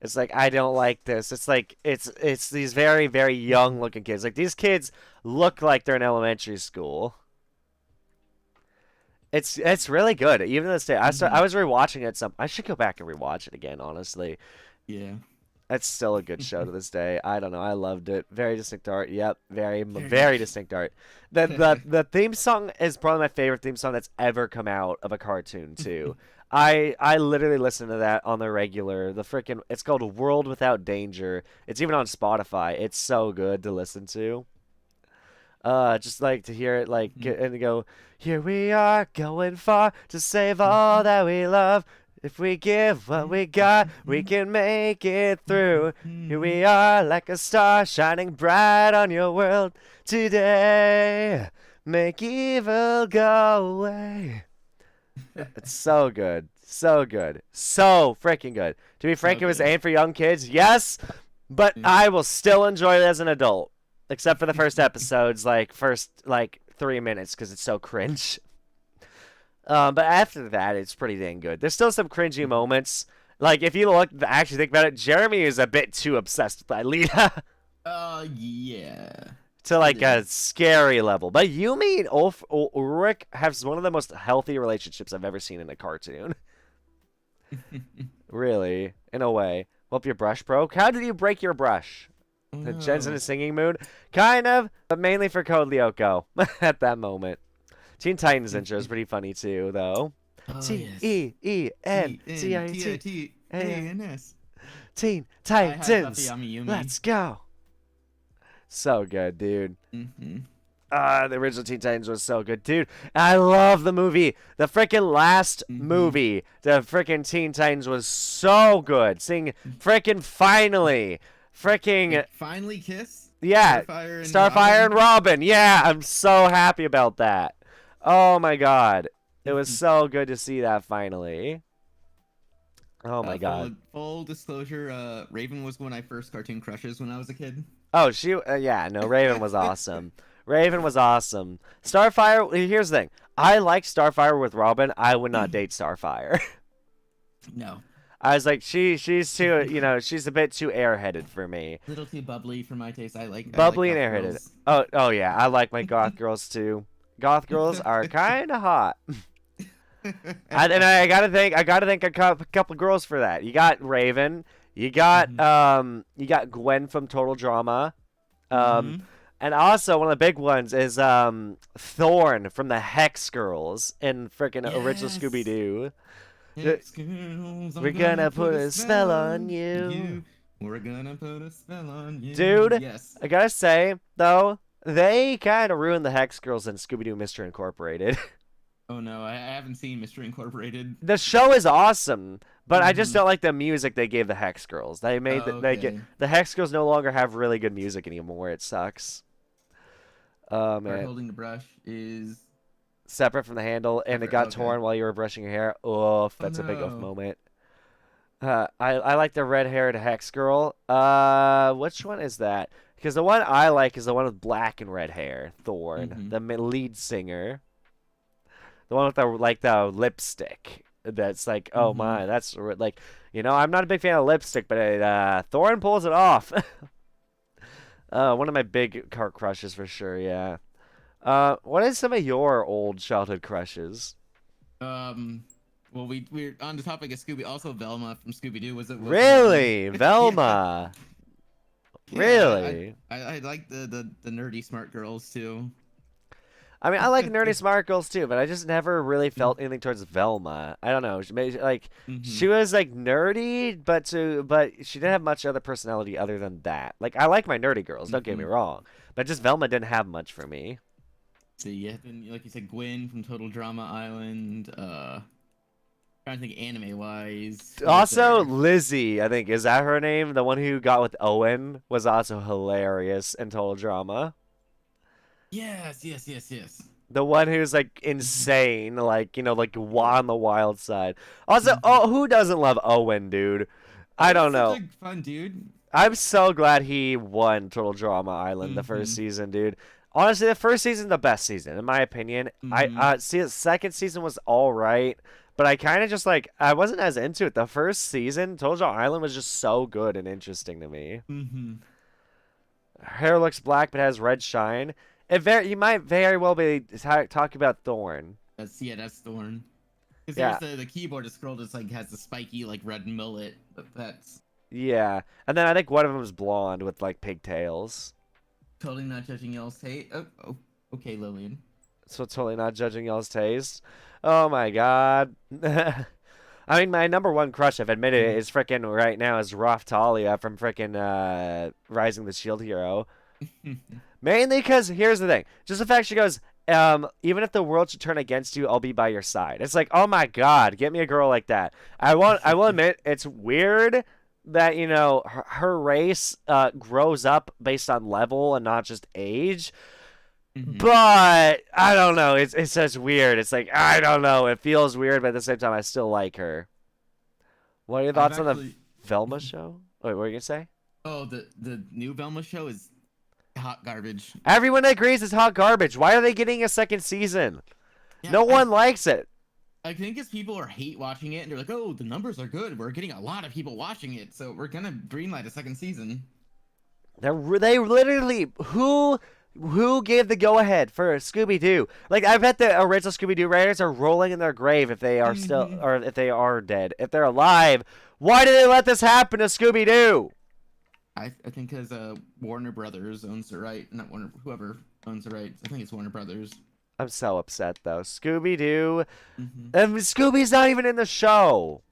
It's like I don't like this. It's like it's these very very young looking kids. Like these kids look like they're in elementary school. It's really good. Even to this day, I Hmm. was rewatching it. I should go back and rewatch it again. Honestly, Yeah. it's still a good show to this day. I don't know. I loved it. Very distinct art. Yep, Very. very distinct art. The theme song is probably my favorite theme song that's ever come out of a cartoon too. I literally listen to that on the regular. The freaking it's called World Without Danger. It's even on Spotify. It's so good to listen to. Just like to hear it like Mhm. and go, here we are going far to save all that we love. If we give what we got, we can make it through. Here we are like a star shining bright on your world today. Make evil go away. It's so good. So good. So freaking good. To be So frank, it was good. aimed for young kids, yes, but I will still enjoy it as an adult. Except for the first episodes, like first like 3 minutes, because it's so cringe. But after that, it's pretty dang good. There's still some cringy moments. Like, if you actually think about it, Jeremy is a bit too obsessed with Alita Yeah. to like It a is. scary level. But Yumi and Ulrich have one of the most healthy relationships I've ever seen in a cartoon. Really, in a way. Whoop your brush broke. How did you break your brush? Oh Jen's in a no. singing mood? Kind of, but mainly for Code Lyoko at that moment. Teen Titans intro is pretty funny too, though. Oh yes. T-E-E-N-T-I-T. T-N-T-A-N-S. Teen I have Titans. Tateyami Yumi. Let's go. So good, dude. Mm-hmm. The original Teen Titans was so good, dude. I love the movie. The freaking last Mm-hmm. movie, the freaking Teen Titans was so good. Seeing freaking finally, freaking Finally kiss? yeah, Starfire and Robin. Yeah, I'm so happy about that. Oh my god, it was so good to see that finally. Oh my god. Full disclosure, Raven was one of my first cartoon crushes when I was a kid. Oh, yeah, no, Raven was awesome. Raven was awesome. Starfire, here's the thing. I like Starfire with Robin. I would not date Starfire. No. I was like, she's too, she's a bit too airheaded for me. A little too bubbly for my taste. I like Bubbly goth and airheaded. girls. Oh yeah, I like my goth girls too. Goth girls are kind of hot. I gotta thank a couple girls for that. You got Raven. You got Gwen from Total Drama. Mhm. And also one of the big ones is Thorn from the Hex Girls in freaking original Yes. Scooby Doo. Hex girls, I'm We're gonna put a spell on you. We're gonna put a spell on you. Dude, Yes. I gotta say though, they kind of ruined the Hex Girls in Scooby Doo Mystery Incorporated. Oh no, I haven't seen Mystery Incorporated. The show is awesome, but I just don't like the music they gave the Hex Girls. They made Okay. the Hex Girls no longer have really good music anymore. It sucks. Oh Part man, holding the brush is. separate from the handle, and it Separate, got okay. torn while you were brushing your hair. Oof, that's a big oof no. moment. I like the red-haired Hex Girl. Which one is that? Because the one I like is the one with black and red hair, Thorn, the lead singer. The one with the lipstick. That's like, oh my, that's like, I'm not a big fan of lipstick, but Thorn pulls it off. One of my big cart crushes for sure. Yeah. What is some of your old childhood crushes? Well, we're on the topic of Scooby. Also, Velma from Scooby Doo was it? Really, Velma? Yeah, Really? I like the nerdy smart girls too. I mean, I like nerdy smart girls too, but I just never really felt anything towards Velma. I don't know. She was like nerdy, but she didn't have much other personality other than that. Like, I like my nerdy girls. Don't get me wrong, but just Velma didn't have much for me. So yeah, then like you said, Gwen from Total Drama Island. Trying to think anime wise. Also, Lizzie, I think, is that her name? The one who got with Owen was also hilarious in Total Drama. Yes. The one who's like insane, like on the wild side. Also, oh, who doesn't love Owen, dude? I don't know. Such a fun dude. I'm so glad he won Total Drama Island the first season, dude. Honestly, the first season the best season, in my opinion. I see the second season was all right, but I kind of just I wasn't as into it. The first season, Total Drama Island was just so good and interesting to me. Hair looks black but has red shine. You might very well be talking about Thorn. That's Thorn. Because Yeah. there's the keyboard scroll just has the spiky red mullet. But that's Yeah, and then I think one of them is blonde with pigtails. totally not judging y'all's taste. Oh, okay, Lillian. So totally not judging y'all's taste. Oh my god. I mean, my number one crush, I've admitted it, is freaking right now is Talia from freaking Rising the Shield Hero. Mainly because here's the thing, just the fact she goes, even if the world should turn against you, I'll be by your side. It's like, oh my god, get me a girl like that. I will admit it's weird that her race grows up based on level and not just age. But I don't know. It's such weird. It's like, I don't know. It feels weird, but at the same time, I still like her. What are your thoughts on the Velma show? Wait, what were you gonna say? Oh, the new Velma show is hot garbage. Everyone agrees it's hot garbage. Why are they getting a second season? Yeah, No one likes it. I think as people are hate watching it, and they're like, "Oh, the numbers are good. We're getting a lot of people watching it, so we're gonna greenlight a second season." They literally who gave the go ahead for Scooby Doo? Like I bet the original Scooby Doo writers are rolling in their grave if they are still Hmm. or if they are dead. If they're alive, why did they let this happen to Scooby Doo? I think because Warner Brothers owns the right, not Warner, whoever owns the rights. I think it's Warner Brothers. I'm so upset though. Scooby Doo, Hmm. and Scooby's not even in the show.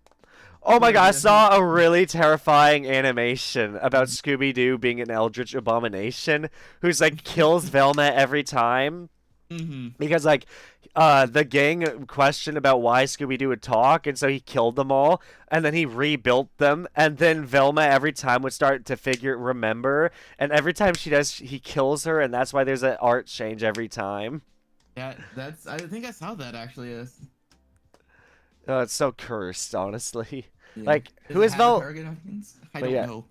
Oh my god, I Yeah. saw a really terrifying animation about Scooby Doo being an eldritch abomination who's like kills Velma every time. Hmm. Because like the gang questioned about why Scooby-Doo would talk, and so he killed them all, and then he rebuilt them, and then Velma every time would start to remember, and every time she does he kills her, and that's why there's an art change every time. Yeah, that's. I think I saw that actually. Oh, it's so cursed, honestly. Yeah. Like Does who it is have a Velma? target audience? I But don't yeah, know.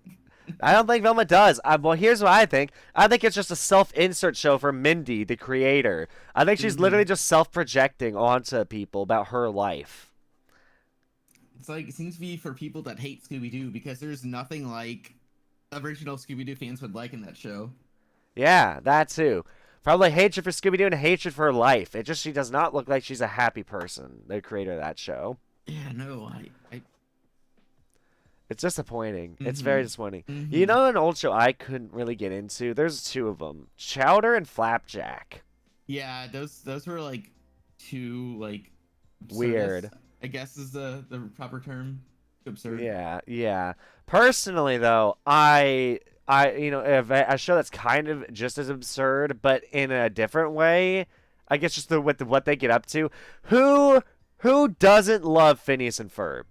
I don't think Velma does. Well, here's what I think. I think it's just a self-insert show for Mindy, the creator. I think she's Hmm. literally just self-projecting onto people about her life. It's like it seems to be for people that hate Scooby Doo because there's nothing like original Scooby Doo fans would like in that show. Yeah, that too. Probably hatred for Scooby Doo and hatred for her life. It just she does not look like she's a happy person. The creator of that show. Yeah, no, I. It's disappointing. It's very Hmm. disappointing. You Hmm. know, an old show I couldn't really get into. There's two of them: Chowder and Flapjack. Yeah, those were like too like absurdist. Weird. I guess is the proper term. Absurd. Yeah, yeah. Personally, though, you know, if a show that's kind of just as absurd, but in a different way. I guess just what they get up to. Who who doesn't love Phineas and Ferb?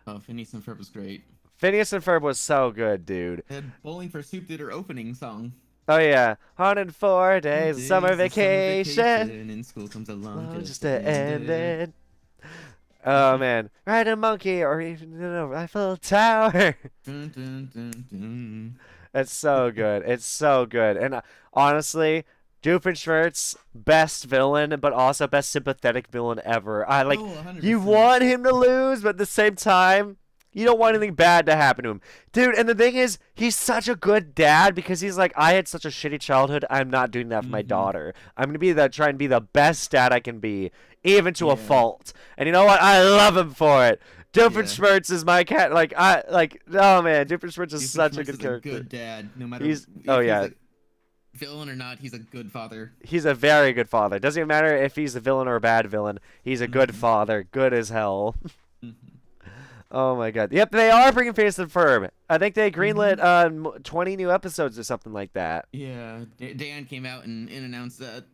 Oh, Phineas and Ferb was great. Phineas and Ferb was so good, dude. And Bowling for Soup did her opening song. Oh yeah, 104 days of summer Days of summer vacation. and school comes along Oh, just just to to end end it. it. Oh man, ride a monkey or even Eiffel Tower. Dun, dun, dun, dun. It's so good. It's so good. And honestly, Doofenshmirtz, best villain, but also best sympathetic villain ever. I like Oh, you 100%. want him to lose, but at the same time, you don't want anything bad to happen to him. Dude, and the thing is, he's such a good dad because he's like, I had such a shitty childhood. I'm not doing that for my Hmm. daughter. I'm gonna be the try and be the best dad I can be, even to a Yeah, fault. And you know what? I love him for it. yeah. Doofenshmirtz is my cat. Like I like. Oh man, Doofenshmirtz is such a Doofenshmirtz good is a character. good dad, no matter He's oh if he's yeah, a villain or not. He's a good father. he's a very good father. Doesn't even matter if he's a villain or a bad villain. He's a good Hmm. father, good as hell. Hmm. Oh my god. Yep, they are bringing Phineas and Ferb. I think they Hmm. greenlit 20 new episodes or something like that. Yeah, Dan came out and announced that.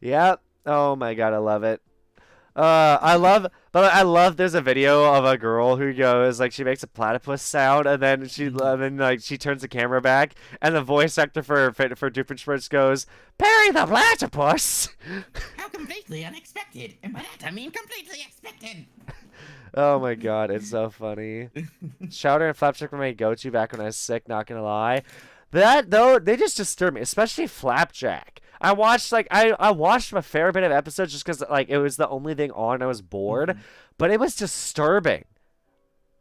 Yep. Oh my god, I love it. But I love. There's a video of a girl who goes like she makes a platypus sound, and then Hmm. like she turns the camera back, and the voice actor for Doofenshmirtz goes, "Perry the platypus." How completely unexpected, and by that I mean completely expected. Oh my god, it's so funny. Chowder and Flapjack were my go-to back when I was sick, not gonna lie. That though, they just disturb me, especially Flapjack. I watched a fair bit of episodes just because like it was the only thing on. I was bored, Hmm. but it was disturbing.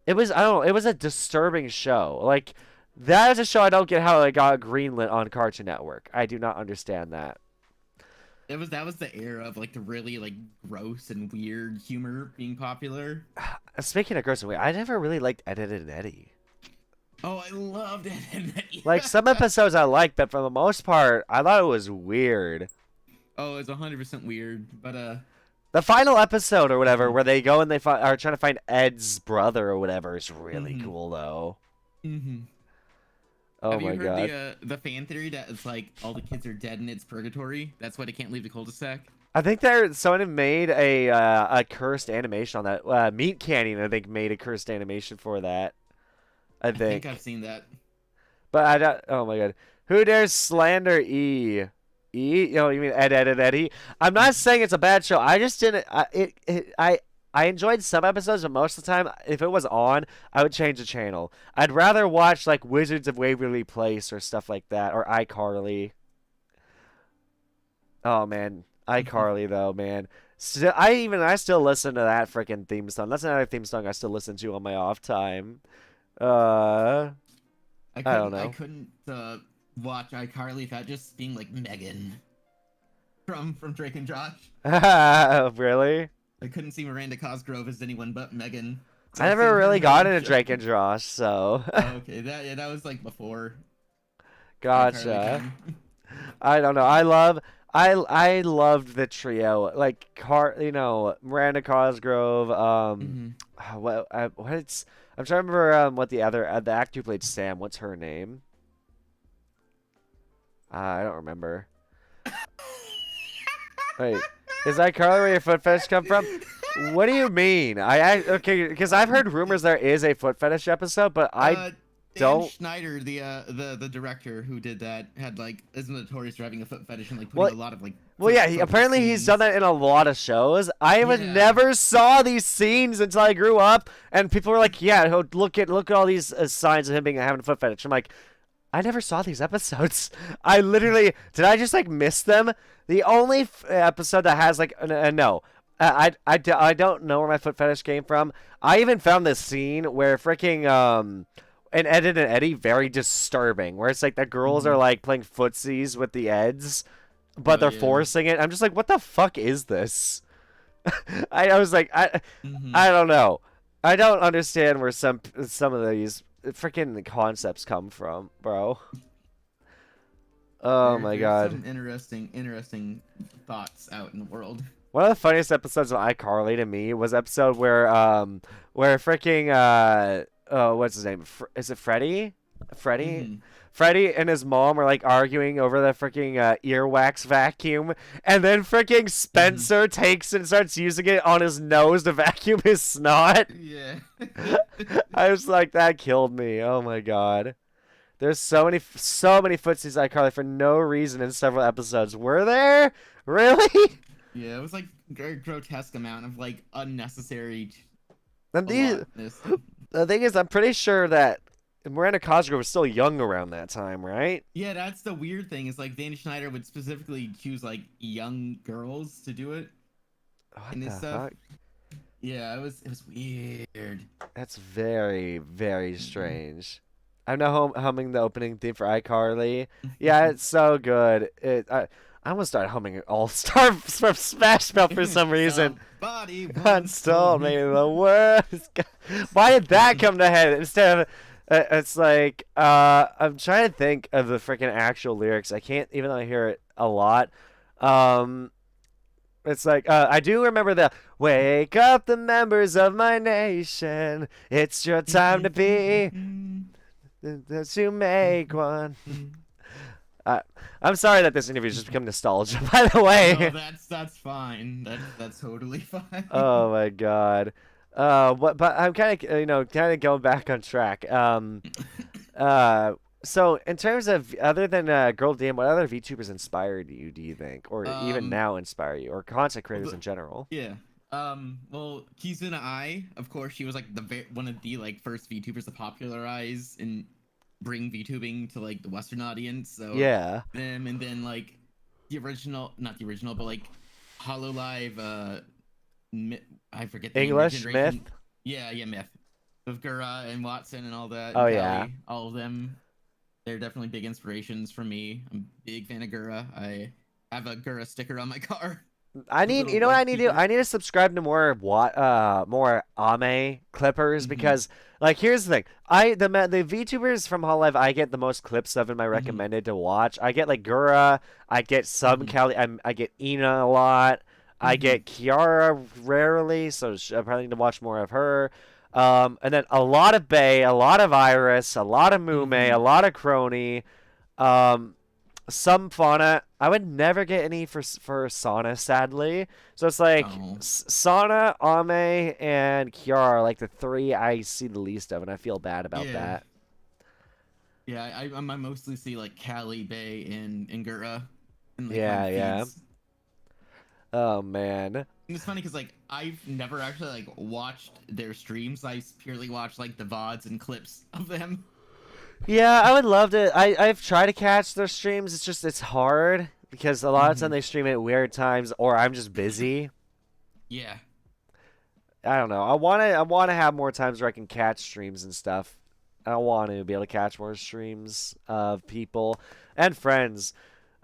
I don't know, it was a disturbing show. Like that is a show I don't get how it got greenlit on Cartoon Network. I do not understand that. That was the era of like the really like gross and weird humor being popular. Speaking of gross, I never really liked Ed, Ed and Eddie. Oh, I loved it. Like some episodes I liked, but for the most part, I thought it was weird. Oh, it's 100% weird, but The final episode or whatever, where they go and are trying to find Ed's brother or whatever, is really hmm. cool though. Hmm. Oh Have you my heard god! the fan theory that it's like all the kids are dead and it's purgatory? That's why they can't leave the cul-de-sac. I think someone made a cursed animation on that. Meat Canyon, I think, made a cursed animation for that. I I think think, I've seen that. but I don't. Oh my god! Who dares slander E? E? You know, you mean Ed, Ed, and Eddie? I'm not saying it's a bad show. I just didn't. I enjoyed some episodes, but most of the time, if it was on, I would change the channel. I'd rather watch like Wizards of Waverly Place or stuff like that, or iCarly. Oh man, iCarly though, man. Still, I still listen to that freaking theme song. That's another theme song I still listen to on my off time. Uh, I don't I know. couldn't watch iCarly without just being like Megan from Drake and Josh. Really? I couldn't see Miranda Cosgrove as anyone but Megan. So I I never seen her really in her got own into show. Drake and Josh, so Okay, that was like before iCarly gotcha. time. I don't know. I loved the trio, like Miranda Cosgrove. Hmm. What it's I'm trying to remember what the actor who played Sam. What's her name? I don't remember. Wait, is that Carly where your foot fetish come from? What do you mean? Okay, because I've heard rumors there is a foot fetish episode, but I Uh, Dan don't. Schneider, the director who did that, had like is notorious for having a foot fetish and like putting Well, a lot of like Well, yeah, focus apparently he's done scenes. that in a lot of shows. I even Yeah. never saw these scenes until I grew up, and people were like, "Yeah, look at all these signs of him having a foot fetish." I'm like, I never saw these episodes. I literally did. I just like miss them. The only episode that has like no, I don't know where my foot fetish came from. I even found this scene where freaking an Ed and Eddie very disturbing, where it's like the girls are Hmm. like playing footsies with the Eds but Oh they're yeah. forcing it. I'm just like, what the fuck is this? I was like, Hmm. I don't know. I don't understand where some of these freaking concepts come from, bro. Oh my There's god. some interesting thoughts out in the world. One of the funniest episodes of iCarly to me was episode where freaking oh what's his name? Is it Freddy? Freddy? Hmm. Freddy and his mom are like arguing over the freaking earwax vacuum, and then freaking Hmm. Spencer takes it and starts using it on his nose to vacuum his snot. Yeah. I was like, that killed me. Oh my god. There's so many footsies iCarly for no reason in several episodes. Were there? Really? Yeah, it was like a grotesque amount of like unnecessary And a these, lotness. the thing is, I'm pretty sure that Miranda Cosgrove was still young around that time, right? Yeah, that's the weird thing. Is like Dan Schneider would specifically choose like young girls to do it What in the his stuff. fuck? Yeah, it was weird. That's very, very Mhm. strange. I'm now humming the opening theme for iCarly. Yeah, it's so good. I almost started humming All Star from Smash Mouth for some reason. Somebody Once once told told me. me the word. Why did that come to head instead of? It's like I'm trying to think of the freaking actual lyrics. I can't, even though I hear it a lot. Um, it's like I do remember the "Wake up, the members of my nation. It's your time to be. To make one." Uh, I'm sorry that this interview has just become nostalgia. By the No, way. that's fine. That's totally fine. Oh my god. But I'm kind of kind of going back on track. Uh, so in terms of other than Girl DM, what other VTubers inspired you? Do you think, or even um, now inspire you, or content well, creators in general? yeah. Well, Kizuna Ai, of course, she was like one of the like first VTubers to popularize and bring VTubing to like the Western audience. So Yeah. them, and then like the original, not the original, but like Hololive. I forget the name, English Myth. Regeneration. Yeah, Myth with Gura and Watson and all that. Oh And yeah. Callie, all of them. They're definitely big inspirations for me. I'm a big fan of Gura. I have a Gura sticker on my car. I A need, little you know what like I need to do? Peter. I need to subscribe to more Ame clippers Hmm. because like here's the thing. The VTubers from Hall Live I get the most clips of in my Hmm. recommended to watch. I get like Gura, I get some Hmm. Callie, I get Ina a lot. I Hmm. get Kiara rarely, so I probably need to watch more of her. And then a lot of Bay, a lot of Iris, a lot of Mume, Hmm. a lot of Crony. Um, some fauna. I would never get any for Sana, sadly. So it's like Oh. Sana, Ame, and Kiara are like the three I see the least of, and I feel bad about Yeah. that. Yeah, I mostly see like Callie, Bay, and Gura in like my Yeah, yeah. feeds. Oh man. And it's funny because like I've never actually like watched their streams. I purely watch like the VODs and clips of them. Yeah, I would love to. I've tried to catch their streams. It's hard. because a lot of time they stream at weird times, or I'm just busy. Yeah. I don't know. I wanna have more times where I can catch streams and stuff. I want to be able to catch more streams of people and friends.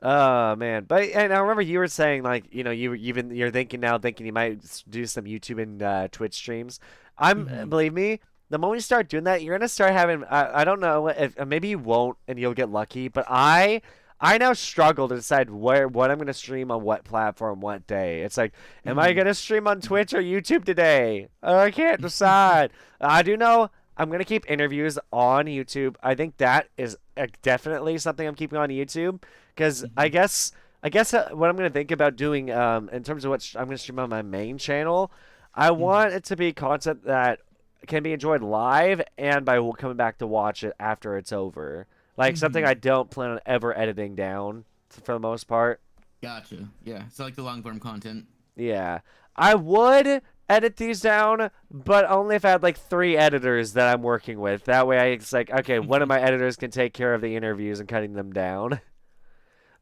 Oh man, but and I remember you were saying like you're thinking you might do some YouTube and Twitch streams. Hmm. Believe me, the moment you start doing that, you're gonna start having I don't know if maybe you won't and you'll get lucky, but I now struggle to decide what I'm gonna stream on what platform, what day. It's like, am I Hmm. gonna stream on Twitch or YouTube today? I can't decide. I do know I'm gonna keep interviews on YouTube. I think that is definitely something I'm keeping on YouTube because I Hmm. guess what I'm gonna think about doing in terms of what I'm gonna stream on my main channel, I Hmm. want it to be content that can be enjoyed live and by coming back to watch it after it's over. Like something Hmm. I don't plan on ever editing down for the most part. Gotcha. Yeah. So like the long form content. Yeah. I would edit these down, but only if I had like 3 editors that I'm working with. That way it's like, okay, one of my editors can take care of the interviews and cutting them down.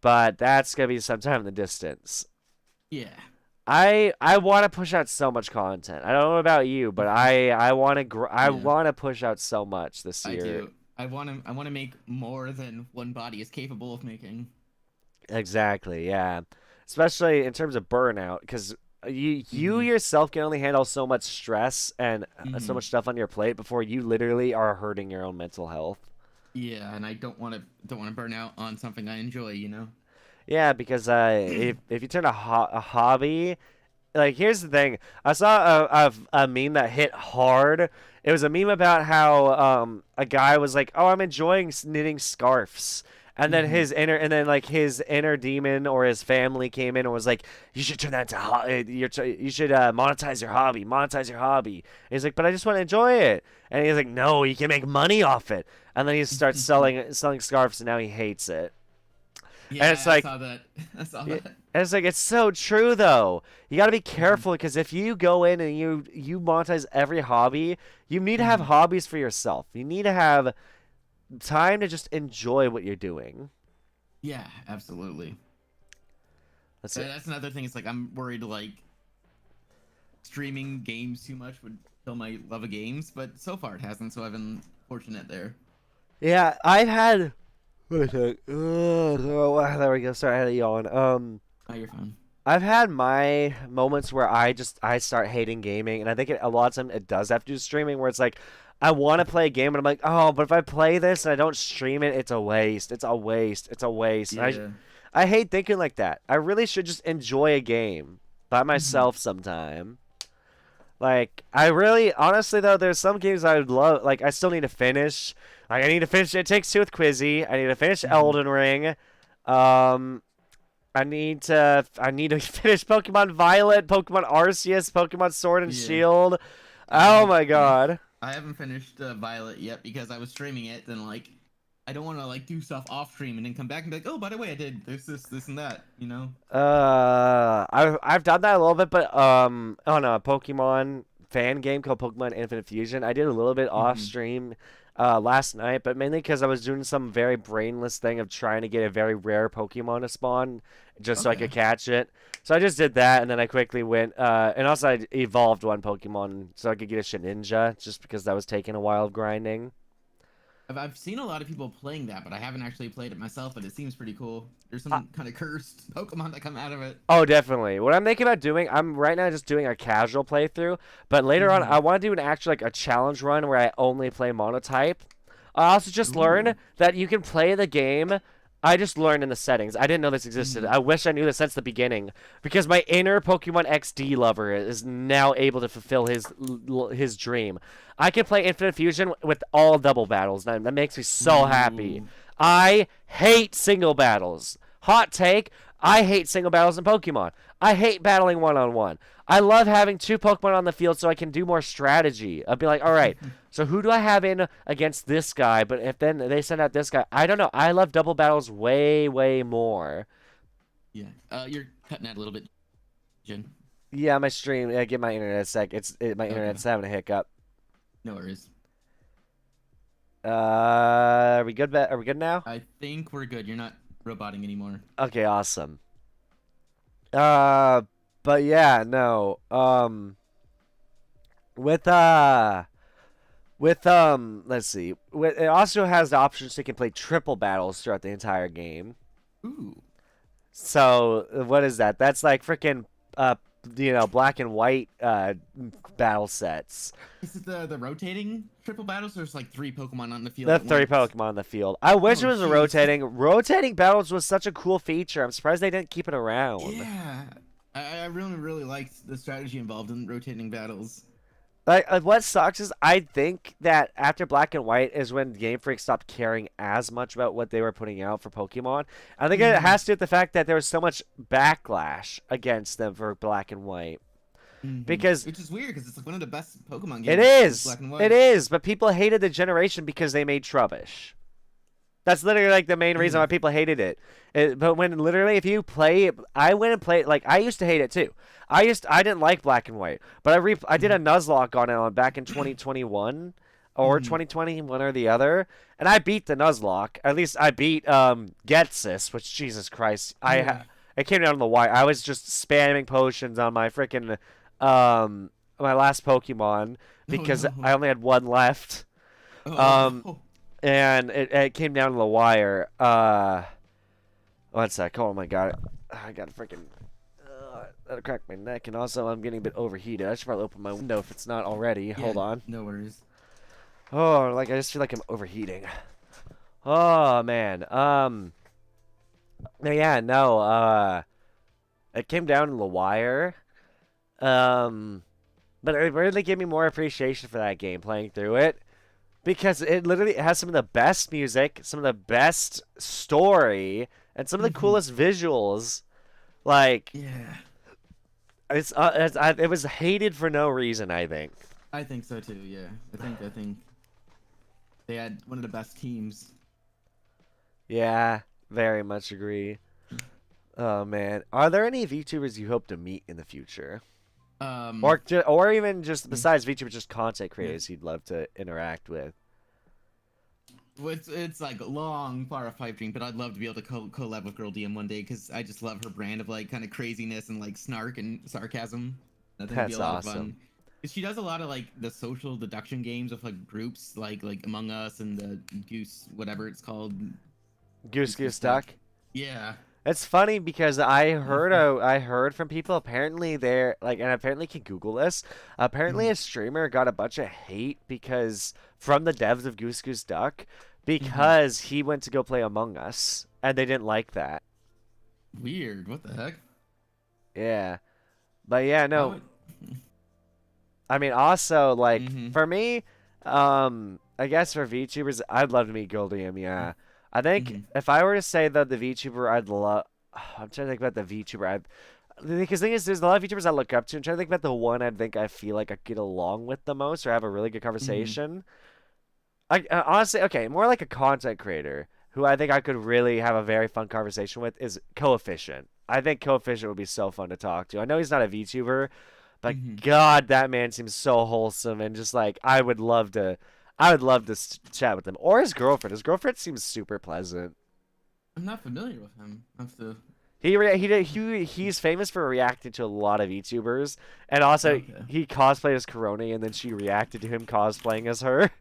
But that's gonna be sometime in the distance. Yeah. I want to push out so much content. I don't know about you, but I want to I Yeah. want to push out so much this I year. do. I want to make more than one body is capable of making. Exactly, yeah. Especially in terms of burnout, because you Hmm. yourself can only handle so much stress and so Hmm. much stuff on your plate before you literally are hurting your own mental health. Yeah, and I don't want to burn out on something I enjoy, you know? Yeah, because if you turn a hobby, like here's the thing, I saw a meme that hit hard. It was a meme about how a guy was like, "Oh, I'm enjoying knitting scarves." And then Hmm. his inner demon or his family came in and was like, "You should turn that into you should monetize your hobby, monetize your hobby." And he's like, "But I just want to enjoy it." And he's like, "No, you can make money off it." And then he starts selling scarves, and now he hates it. And it's Yeah, I like, saw that. I saw yeah, that. and it's like it's so true though. You got to be Hmm. careful because if you go in and you monetize every hobby, you need to have Hmm. hobbies for yourself. You need to have time to just enjoy what you're doing. Yeah, absolutely. That's it. That's another thing. It's like I'm worried like streaming games too much would kill my love of games, but so far it hasn't. So I've been fortunate there. Yeah, I've had. What is it? Oh, there we go. Sorry, I had a yawn. Oh, you're fine. I've had my moments where I start hating gaming, and I think a lot of time it does have to do with streaming, where it's like I want to play a game, and I'm like, oh, but if I play this and I don't stream it, it's a waste. It's a waste. It's a waste. And Yeah. I hate thinking like that. I really should just enjoy a game by Hmm. myself sometime. Like I really, honestly though, there's some games I would love. Like I still need to finish. Like I need to finish It Takes Two with Quizzy. I need to finish Hmm. Elden Ring. Um, I need to finish Pokemon Violet, Pokemon Arceus, Pokemon Sword and Yeah. Shield. Oh I my god. I haven't finished Violet yet because I was streaming it. Then like, I don't want to like do stuff off stream and then come back and be like, oh, by the way, I did this, and that. You know? I've done that a little bit, but on a Pokemon fan game called Pokemon Infinite Fusion, I did a little bit off Hmm. stream last night, but mainly because I was doing some very brainless thing of trying to get a very rare Pokemon to spawn just so I Okay. could catch it. So I just did that, and then I quickly went and also I evolved one Pokemon so I could get a Shedinja just because that was taking a while of grinding. I've seen a lot of people playing that, but I haven't actually played it myself. But it seems pretty cool. There's some kind of cursed Pokemon that come out of it. Oh, definitely. What I'm thinking about doing, I'm right now just doing a casual playthrough, but later on, Hmm. I want to do an actual like a challenge run where I only play monotype. I also just learned Ooh. that you can play the game. I just learned in the settings. I didn't know this existed. Hmm. I wish I knew this since the beginning, because my inner Pokemon XD lover is now able to fulfill his dream. I can play Infinite Fusion with all double battles. That makes me so happy. Ooh. I hate single battles. Hot take. I hate single battles in Pokemon. I hate battling one on one. I love having 2 Pokemon on the field so I can do more strategy. I'll be like, all right, so who do I have in against this guy? But if then they send out this guy, I don't know. I love double battles way, way more. Yeah. You're cutting out a little bit, Jen. Yeah, my stream. I get my internet a sec. My Okay. internet's having a hiccup. No worries. Are we good? Are we good now? I think we're good. You're not roboting anymore. Okay, awesome. Uh, but yeah, no. With let's see. It also has the option so you can play triple battles throughout the entire game. Ooh. So what is that? That's like freaking uh, black and white battle sets. Is it the rotating triple battles? There's like three Pokemon on the field The at three once. Pokemon in the field. I wish Oh it was a jeez. rotating battles was such a cool feature. I'm surprised they didn't keep it around. Yeah. I really liked the strategy involved in rotating battles. Like what sucks is I think that after Black and White is when Game Freak stopped caring as much about what they were putting out for Pokemon. I think it Mm-hmm. has to do with the fact that there was so much backlash against them for Black and White Mm-hmm. because Which is weird because it's like one of the best Pokemon it games is is, Black and it White. is, but people hated the generation because they made Trubbish. That's literally like the main reason Yeah. why people hated it. But when literally, if you play, I went and played. Like I used to hate it too. I didn't like Black and White, but I did a Nuzlocke on it back in 2021 or Mm-hmm. 2020, one or the other, and I beat the Nuzlocke. At least I beat Getsis, which Jesus Christ, Yeah. it came down to the wire. I was just spamming potions on my freaking my last Pokemon Oh because no. I only had one left. Oh Um, no. and it came down to the wire. One sec. Oh my god, I got freaking that'll crack my neck, and also I'm getting a bit overheated. I should probably open my window if it's not already. Yeah. Hold on. No worries. Oh, like I just feel like I'm overheating. Oh man. Yeah, no. It came down to the wire. Um, but it really gave me more appreciation for that game playing through it. Because it literally has some of the best music, some of the best story, and some of the Mm-hmm. coolest visuals. Like Yeah. it was hated for no reason. I think. I think so too. Yeah. I think they had one of the best teams. Yeah, very much agree. Oh man, are there any VTubers you hope to meet in the future, Um. or even just mm, besides VTubers, just content Yeah. creators you'd love to interact with? Well, it's like a long, far off pipe dream, but I'd love to be able to collab with Girl DM one day because I just love her brand of like kind of craziness and like snark and sarcasm. I think it'd be That's a lot of fun. awesome. 'Cause she does a lot of like the social deduction games with like groups like Among Us and the Goose whatever it's called. Goose Goose Goose Goose Duck. Duck. Yeah. It's funny because I heard from people apparently they're like, and apparently you can Google this. Apparently Mhm, a streamer got a bunch of hate because from the devs of Goose Goose Duck mhm. because he went to go play Among Us and they didn't like that. Weird. What the heck? Yeah, but yeah, I no. would. I mean, also like Mhm. for me, I guess for VTubers, I'd love to meet Goldium. Yeah, I think Mhm. if I were to say that the VTuber I'd love, I'm trying to think about the VTuber I'd. Because the thing is, there's a lot of VTubers I look up to. I'm trying to think about the one I think I feel like I get along with the most or have a really good Mhm. conversation. I honestly, okay, more like a content creator who I think I could really have a very fun conversation with is Coefficient. I think Coefficient would be so fun to talk to. I know he's not a VTuber, but Mhm. God, that man seems so wholesome and just like I would love to chat with him or his girlfriend. His girlfriend seems super pleasant. I'm not familiar with him. I have to. He's famous for reacting to a lot of VTubers, and also Okay. he cosplayed as Corona, and then she reacted to him cosplaying as her.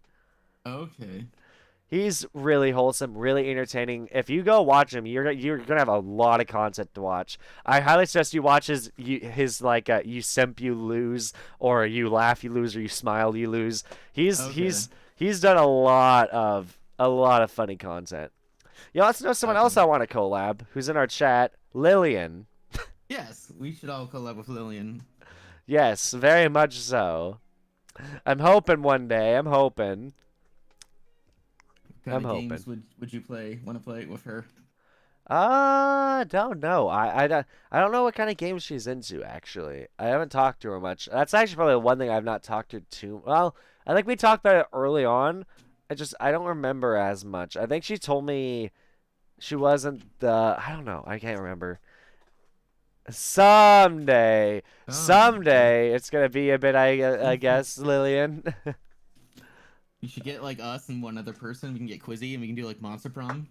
Okay. He's really wholesome, really entertaining. If you go watch him, you're gonna have a lot of content to watch. I highly suggest you watch his like you simp you lose, or you laugh you lose, or you smile you lose. He's Okay. he's he's done a lot of funny content. You also know someone else Gotcha. I want to collab, who's in our chat, Lillian. Yes, we should all collab with Lillian. Yes, very much so. I'm hoping one day. I'm hoping. What kind I'm of hoping. games would you play? Want to play with her? Don't know. I don't know what kind of games she's into, actually. I haven't talked to her much. That's actually probably the one thing I've not talked to her too. Well, I think we talked about it early on. I don't remember as much. I think she told me she wasn't the, I don't know. I can't remember. Oh, okay. Someday, it's gonna be a bit, I guess, Lillian. You should get like us and one other person. We can get Quizzy and we can do like Monster Prom.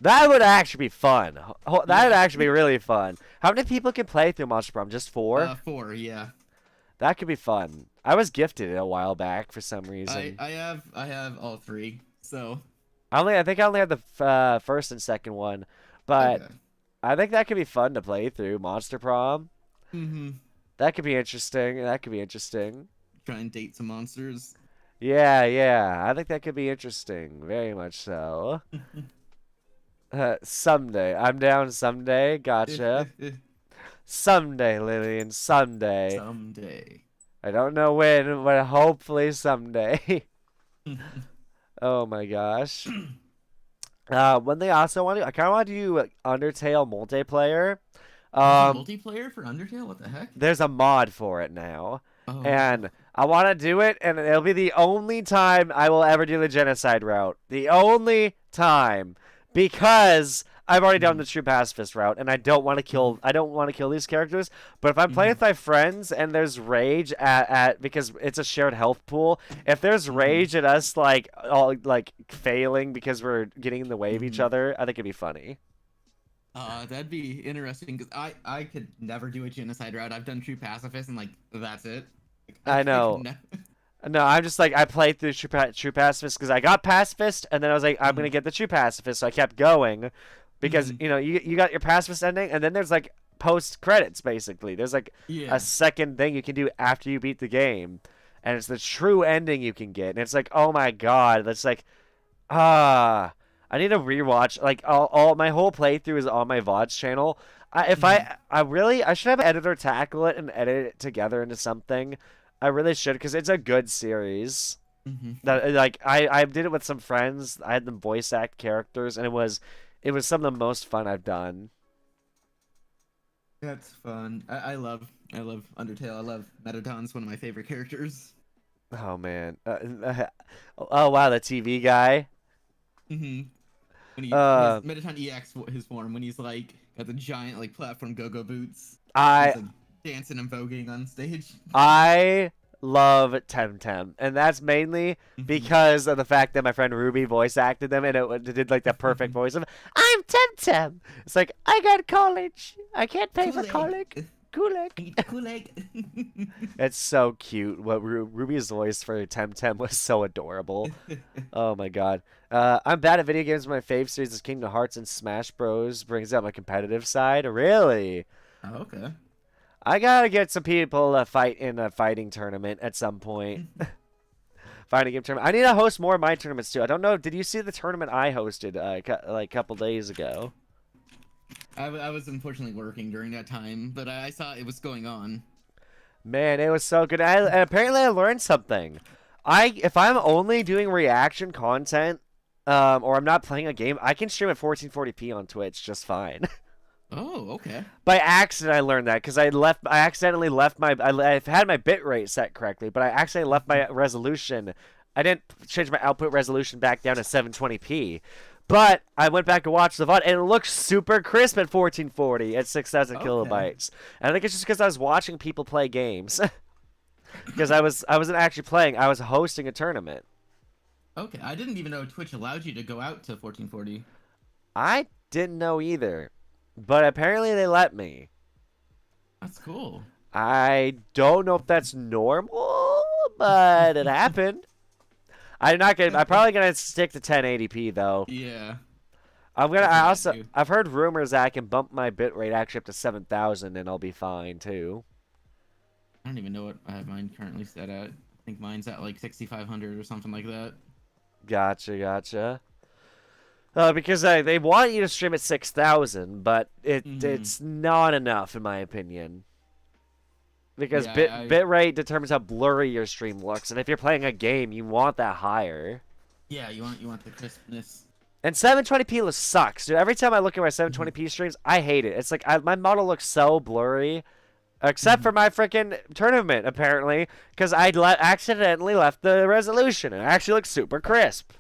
That would actually be fun. That would Yeah. actually be really fun. How many people can play through Monster Prom? Just four? Four. Yeah. That could be fun. I was gifted it a while back for some reason. I have all three. So I think I only had the first and second one, but okay. I think that could be fun to play through Monster Prom. Mm-hmm. That could be interesting. That could be interesting. Try and date some monsters. Yeah, yeah. I think that could be interesting. Very much so. Someday. I'm down someday. Gotcha. Someday, Lillian. Someday. Someday. I don't know when, but hopefully someday. Oh my gosh. One thing I also want to, I kind of want to do Undertale multiplayer. There's a Um, multiplayer for Undertale? What the heck? there's a mod for it now, Oh. and I want to do it, and it'll be the only time I will ever do the genocide route. The only time, because I've already done Mhm. the true pacifist route, and I don't want to Mhm. kill. I don't want to kill these characters. But if I'm playing Mhm. with my friends and there's rage at because it's a shared health pool, if there's Mhm. rage at us like all like failing because we're getting in the way of each Mhm. other, I think it'd be funny. That'd be interesting because I could never do a genocide route. I've done true pacifist and like that's it. Like, I I could know. never. No, I'm just like I played through true pacifist because I got pacifist, and then I was like I'm gonna get the true pacifist, so I kept going because Mhm. you got your pacifist ending, and then there's like post credits basically. There's like a Yeah. second thing you can do after you beat the game, and it's the true ending you can get, and it's like oh my god, that's like ah. I need to rewatch like all my whole playthrough is on my VODs channel. If Mhm. I really I should have an editor tackle it and edit it together into something. I really should because it's a good series. Mhm. That like I did it with some friends. I had them voice act characters, and it was some of the most fun I've done. That's fun. I love Undertale. I love Metatron's one of my favorite characters. Oh man. Oh wow, the TV guy. Hmm. When he his Uh, Metatron EX his form when he's like got the giant like platform go-go boots. I He's like dancing and voguing on stage. I love Temtem, and that's mainly Mhm. because of the fact that my friend Ruby voice acted them, and it did like the perfect voice of "I'm Temtem." It's like I got college. I can't pay for Kool-Aid. college. Kulek. Eat Kool-Aid. It's so cute. What Ruby's voice for Temtem was so adorable. Oh my god. I'm bad at video games. My fave series is Kingdom Hearts and Smash Bros. Brings out my competitive side. Really? Oh, okay. I gotta get some people to fight in a fighting tournament at some point. Fighting game tournament. I need to host more of my tournaments too. I don't know. Did you see the tournament I hosted like a couple days ago? I was unfortunately working during that time, but I saw it was going on. Man, it was so good. And apparently, I learned something. If I'm only doing reaction content, or I'm not playing a game, I can stream at 1440p on Twitch just fine. Oh, okay. By accident, I learned that because I accidentally left I've had my bitrate set correctly, but I accidentally left my resolution. I didn't change my output resolution back down to 720p. But I went back and watched the VOD, and it looks super crisp at 1440 at 6,000 Okay. kilobytes. And I think it's just because I was watching people play games. Because I wasn't actually playing. I was hosting a tournament. Okay. I didn't even know Twitch allowed you to go out to 1440. I didn't know either, but apparently they let me. That's cool. I don't know if that's normal, but it happened. I'm probably gonna stick to 1080p though. Yeah. That's I what I also do. I've heard rumors that I can bump my bitrate actually up to 7,000 and I'll be fine too. I don't even know what I have mine currently set at. I think mine's at like 6,500 or something like that. Gotcha, gotcha. Because they want you to stream at 6,000, but Hmm. it's not enough in my opinion. Because Yeah, bitrate determines how blurry your stream looks, and if you're playing a game, you want that higher. yeah, you want the crispness. And 720p sucks, dude. Every time I look at my Hmm. 720p streams, I hate it. It's like my model looks so blurry, except Hmm. for my freaking tournament apparently, because accidentally left the resolution, and it actually looks super crisp.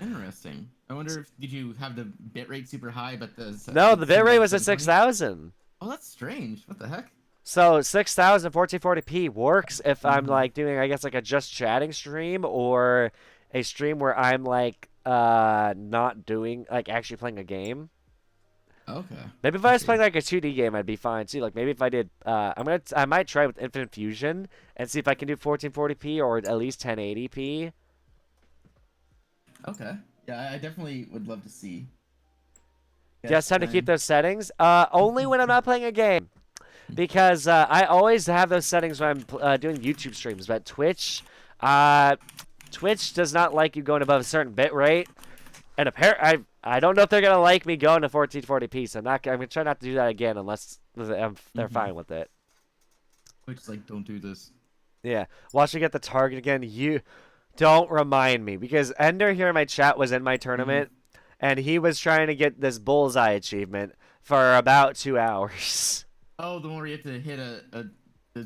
Interesting. I wonder if did you have the bitrate super high, but No, it the seemed bitrate like was at 720? 6,000. Oh, that's strange. What the heck? So 6,000 1440p works if I'm Hmm. like doing, I guess, like a just chatting stream or a stream where I'm like not doing like actually playing a game. Okay. Maybe if I I was see. playing like a 2D game, I'd be fine too. Like maybe if I did, I might try with Infinite Fusion and see if I can do 1440p or at least 1080p. Okay. Yeah, I definitely would love to see. Just Yes, time to keep time. those settings. Only when I'm not playing a game, because I always have those settings when I'm doing YouTube streams. But uh, Twitch does not like you going above a certain bit rate, and I don't know if they're gonna like me going to 1440p. So I'm gonna try not to do that again unless they're Mm-hmm. fine with it. Which is like, don't do this. Yeah. Watch me get the target again. You don't remind me because Ender here in my chat was in my Mm-hmm. tournament and he was trying to get this bullseye achievement for about 2 hours. Oh, the one where you have to hit a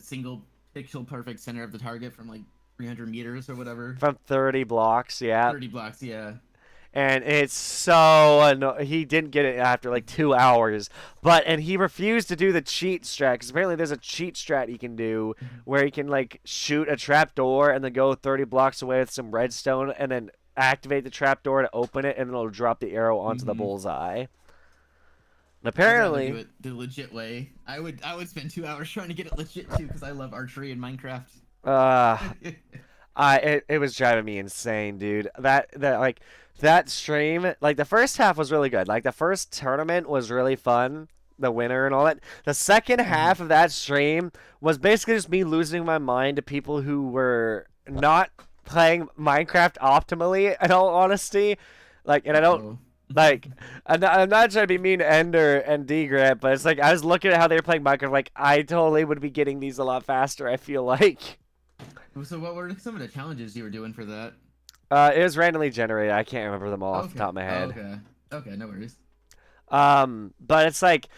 single pixel perfect center of the target from like 300 meters or whatever. From 30 blocks, yeah. 30 blocks, yeah. And it's so he didn't get it after like 2 hours, and he refused to do the cheat strat because apparently there's a cheat strat he can do where he can like shoot a trap door and then go 30 blocks away with some redstone and then activate the trap door to open it and it'll drop the arrow onto the Mm-hmm. bullseye. And I'd rather do apparently, it the legit way. I would spend 2 hours trying to get it legit too because I love archery in Minecraft. uh, it was driving me insane, dude. That stream, like the first half was really good. Like the first tournament was really fun, the winner and all that. The second Mhm. half of that stream was basically just me losing my mind to people who were not playing Minecraft optimally, in all honesty. Like, and I don't Uh-oh. like. I'm not trying to be mean to Ender and D Grant, but it's like I was looking at how they were playing Minecraft. Like, I totally would be getting these a lot faster. I feel like. So what were some of the challenges you were doing for that? It was randomly generated. I can't remember them all off the Okay. top of my Oh, head. okay. Okay, no worries. But it's like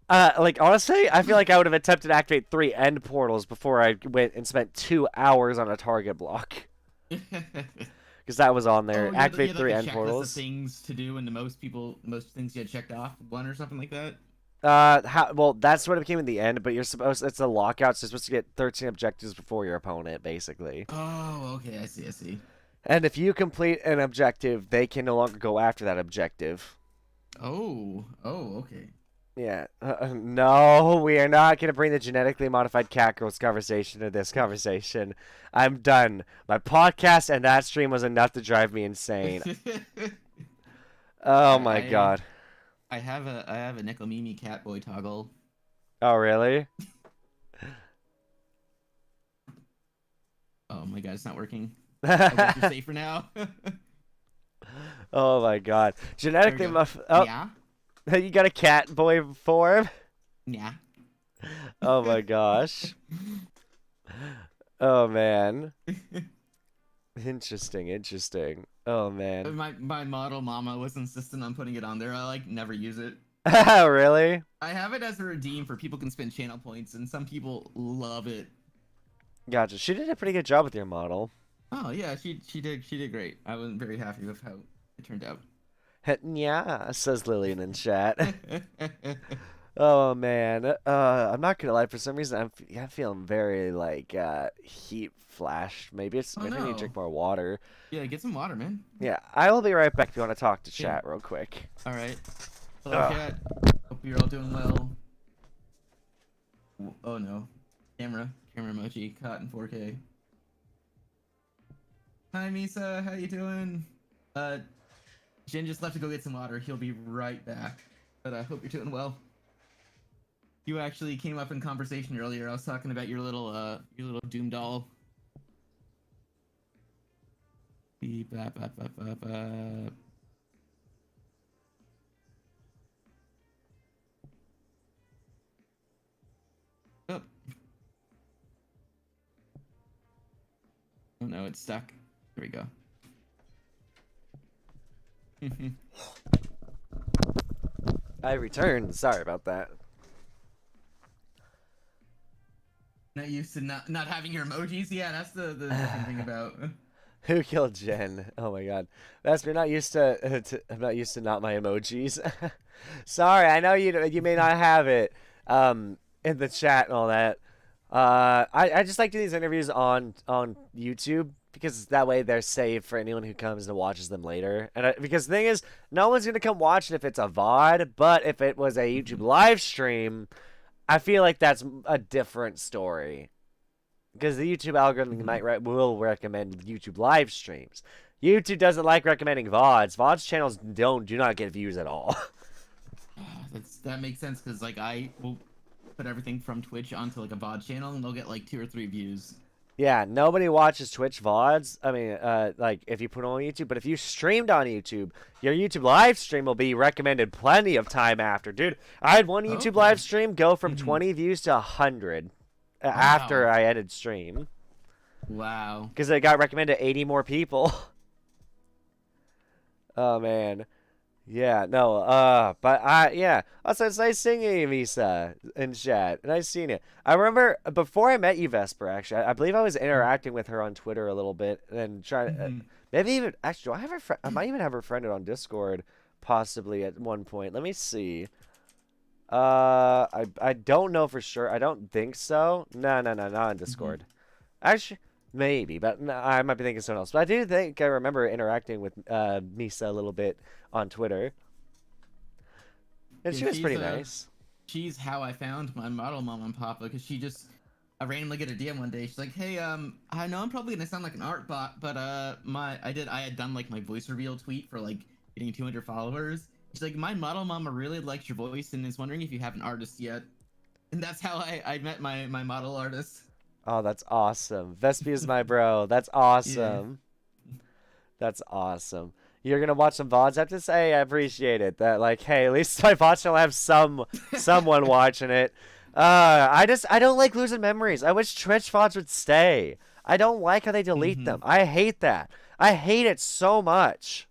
honestly, I feel like I would have attempted to activate 3 end portals before I went and spent 2 hours on a target block because that was on Oh, there. you Activate had three like a end checklist of portals. things to do, and most things you had checked off one or something like that. Well, that's what it became in the end. But it's a lockout, so you're supposed to get 13 objectives before your opponent, basically. Oh, okay. I see. I see. And if you complete an objective, they can no longer go after that objective. Oh. Oh, okay. Yeah. No, we are not going to bring the genetically modified cat girls conversation to this conversation. I'm done. My podcast and that stream was enough to drive me insane. Oh my I god. I have a Nickel Mimi Catboy toggle. Oh really? Oh my god, it's not working. I guess you're safe for now. Oh my god. There we Genetically go. Oh, Yeah. you got a cat boy form? Yeah. Oh my gosh. Oh man. Interesting. Oh man. My model mama was insistent on putting it on there. I like never use it. Really? I have it as a redeem for people can spend channel points, and some people love it. Gotcha. She did a pretty good job with your model. Oh yeah, she did great. I was very happy with how it turned out. Yeah, says Lillian in chat. Oh man, I'm not gonna lie. For some reason, I'm feeling very like heat flash. Oh Maybe I need to no. drink more water. Yeah, get some water, man. Yeah, I will be right back if you want to talk to Yeah. chat real quick. All right. Hello, Ugh. chat. Hope you're all doing well. Oh no. Camera emoji caught in 4K. Hi Misa, how you doing? Jin just left to go get some water. He'll be right back. But I hope you're doing well. You actually came up in conversation earlier. I was talking about your little Doom doll. Beep, bap, bap, bap, bap, bap. Oh. Oh no, it's stuck. There we go. I returned. Sorry about that. Not used to not having your emojis. Yeah, that's the different thing about. Who killed Jen? Oh my god, Vesper, not used I'm not used to not my emojis. Sorry, I know you may not have it in the chat and all that. I just like doing these interviews on YouTube because that way they're saved for anyone who comes and watches them later. And because the thing is, no one's gonna come watch it if it's a VOD, but if it was a YouTube Mhm. live stream, I feel like that's a different story. Because the YouTube algorithm Mhm. will recommend YouTube live streams. YouTube doesn't like recommending VODs. VODs channels do not get views at all. That makes sense because like I will put everything from Twitch onto like a VOD channel and they'll get like 2 or 3 views. Yeah, nobody watches Twitch VODs. I mean, like if you put it on YouTube, but if you streamed on YouTube, your YouTube live stream will be recommended plenty of time after. Dude, I had one YouTube Okay. live stream go from Mhm. 20 views to 100 after Wow. I ended stream Wow. because it got recommended to 80 more people. Oh man. Yeah, no, but yeah. Also, it's nice seeing you, Misa, in chat. Nice seeing you. I remember before I met you, Vesper, actually, I believe I was interacting with her on Twitter a little bit and trying Mhm. maybe even, actually, do I have her friend? I might even have her friended on Discord, possibly at one point. Let me see. I don't know for sure. I don't think so. No, no, no, not on Mhm. Discord. Actually, maybe, but no, I might be thinking someone else. But I do think I remember interacting with Misa a little bit on Twitter. And Yeah, she was pretty nice. she's how I found my model mom and papa because she just I randomly get a DM one day. She's like, "Hey, I know I'm probably gonna sound like an art bot, but I had done like my voice reveal tweet for like getting 200 followers. She's like, my model mama really likes your voice and is wondering if you have an artist yet." And that's how I met my model artist. Oh, that's awesome. Vespi is my bro. That's Yeah. awesome. That's awesome. You're gonna watch some VODs after this? Hey, I appreciate it. That like, hey, at least my VOD channel have someone watching it. I don't like losing memories. I wish Twitch VODs would stay. I don't like how they delete Hmm. them. I hate that. I hate it so much.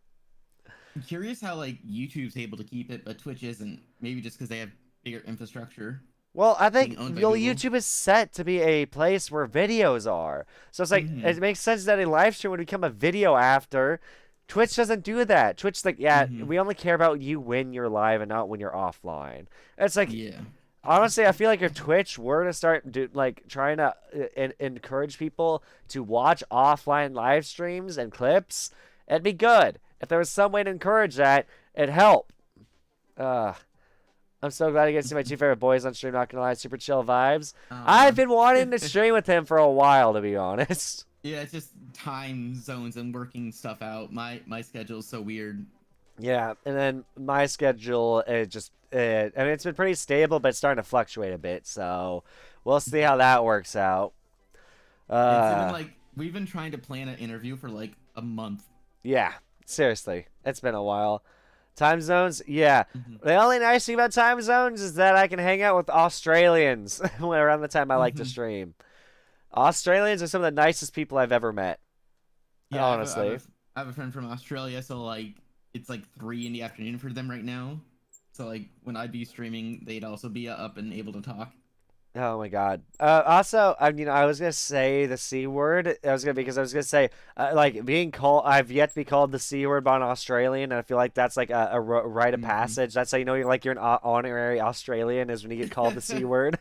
I'm curious how like YouTube's able to keep it, but Twitch isn't. Maybe just because they have bigger infrastructure Well, I think being owned by well, Google. YouTube is set to be a place where videos are. So it's like Hmm. it makes sense that a live stream would become a video after. Twitch doesn't do that. Twitch like, yeah, Hmm. we only care about you when you're live and not when you're offline. It's like Yeah. honestly, I feel like if Twitch were to start like trying to encourage people to watch offline live streams and clips, it'd be good. If there was some way to encourage that, it'd help. Uh I'm so glad I get to see my two favorite boys on stream. Not gonna lie, super chill vibes. I've Uh, been wanting to stream with him for a while, to be honest. yeah, it's just time zones and working stuff out. My schedule's so weird. Yeah, and then my schedule, I mean, it's been pretty stable, but it's starting to fluctuate a bit. So we'll see how that works out. It's been Uh, like we've been trying to plan an interview for like a month. yeah, seriously, it's been a while. Time zones, yeah. Hmm. The only nice thing about time zones is that I can hang out with Australians around the time I like to Hmm. stream. Australians are some of the nicest people I've ever met, Yeah, honestly. I have a friend from Australia, so like it's like 3 in the afternoon for them right now. So like when I'd be streaming, they'd also be up and able to talk. Oh my God. Also, I was gonna say the C word. Because I was gonna say, like being called. I've yet to be called the C word by an Australian, and I feel like that's like a rite of Hmm. passage. That's how you know you're an honorary Australian is when you get called the C word.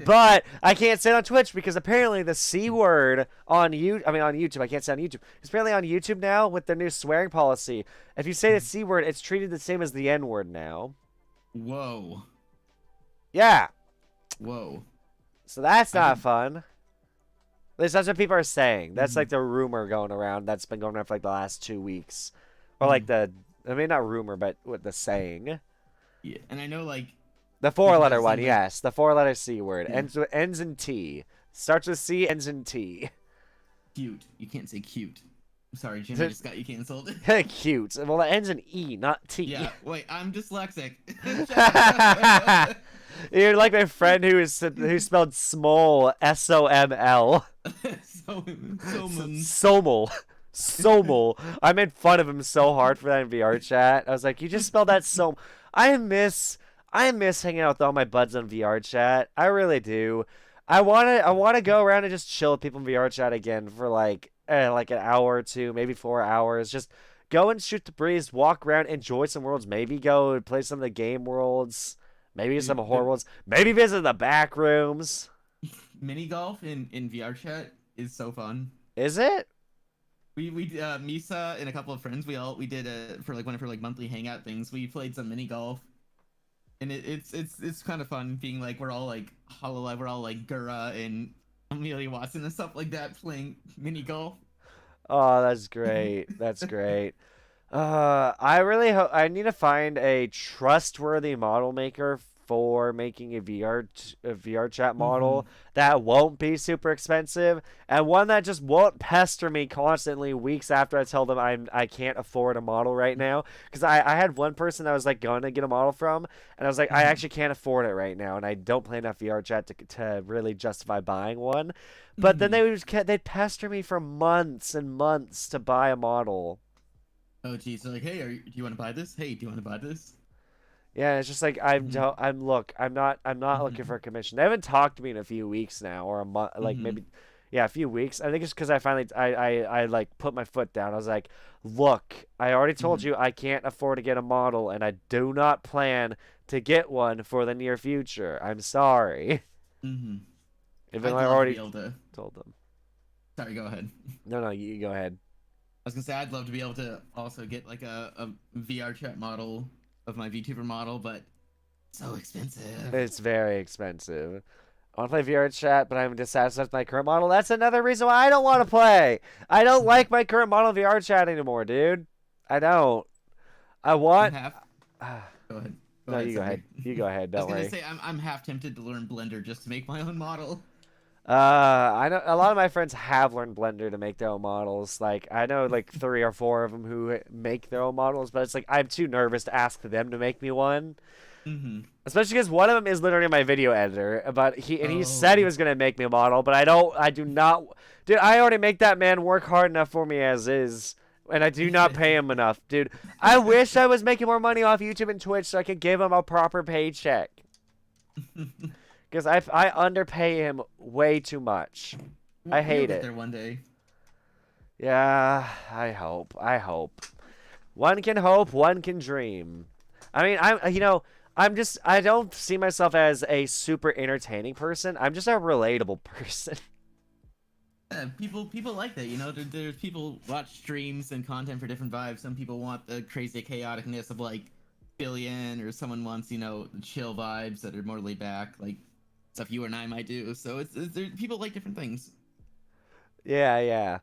But I can't say it on Twitch because apparently the C word on on YouTube. I can't say it on YouTube. It's apparently on YouTube now with their new swearing policy. If you say the C word, it's treated the same as the N word now. Whoa, Yeah. whoa. So that's I not did. fun. At least that's what people are saying. That's Hmm. like the rumor going around that's been going around for like the last 2 weeks. Or Hmm. like I mean, not rumor, but what the saying. Yeah, and I know like The we four can try letter to one, send like yes. The 4 letter C word. yeah, Ends in T. Starts with C, ends in T. cute. You can't say cute. Sorry, Jim. I just got you canceled. Cute. Well, it ends in E, not T. Yeah. Wait, I'm dyslexic. You're like my friend who spelled small SOML. So so Somel. Somel. I made fun of him so hard for that in VR chat. I was like, you just spelled that so. I miss hanging out with all my buds on VR chat. I really do. I wanna go around and just chill with people in VR chat again for like an hour or two, maybe 4 hours. Just go and shoot the breeze, walk around, enjoy some worlds. Maybe go and play some of the game worlds. Maybe some Dude, horror worlds. Maybe visit the back rooms. mini golf in VR chat is so fun. Is it? Misa and a couple of friends, we did for like one of her like monthly hangout things. We played some mini golf, and it's kind of fun being like we're all like Hololive, we're all like Gura and Amelia Watson and stuff like that playing mini golf. Oh, that's great. That's great. I really hope I need to find a trustworthy model maker for making a VR chat Mm-hmm. model that won't be super expensive and one that just won't pester me constantly weeks after I tell them I can't afford a model right now. Because I had one person that was like going to get a model from, and I was like, I Mm-hmm. actually can't afford it right now, and I don't play enough VR chat to really justify buying one. But then Mm-hmm. they'd pester me for months and months to buy a model. Oh geez, they're like, hey, do you want to buy this? Hey, do you want to buy this? Yeah, it's just like Mm-hmm. I'm not looking Mm-hmm. for a commission. They haven't talked to me in a few weeks now, or a month, like Mm-hmm. maybe, yeah, a few weeks. I think it's because I finally I like put my foot down. I was like, look, I already told Mm-hmm. you I can't afford to get a model, and I do not plan to get one for the near future. I'm sorry, Mm-hmm. even though I'd I love to already be able to. told them. Sorry, go ahead. No, no, you go ahead. I was gonna say I'd love to be able to also get like a VR chat model of my VTuber model, but so expensive. It's very expensive. I want to play VR chat, but I'm dissatisfied with my current model. That's another reason why I don't want to play. I don't like my current model of VR chat anymore, dude. I don't. I I'm want. half. Go ahead. Go No, ahead. you go Sorry. ahead. You go ahead. I was Don't gonna worry. say I'm half tempted to learn Blender just to make my own model. I know a lot of my friends have learned Blender to make their own models. Like I know like three or four of them who make their own models, but it's like I'm too nervous to ask them to make me one. Mm-hmm. Especially because one of them is literally my video editor, but he said he Oh. was gonna make me a model, but I do not, dude. I already make that man work hard enough for me as is, and I do not pay him enough, dude. I wish I was making more money off YouTube and Twitch so I could give him a proper paycheck, because I underpay him way too much. I You'll hate get it. there one day. Yeah, I hope. I hope. One can hope, one can dream. I mean, I don't see myself as a super entertaining person. I'm just a relatable person. Yeah, people like that. There's people watch streams and content for different vibes. Some people want the crazy chaoticness of like Billion, or someone wants the chill vibes that are more laid back, like stuff you and I might do. So people like different things. Yeah, yeah.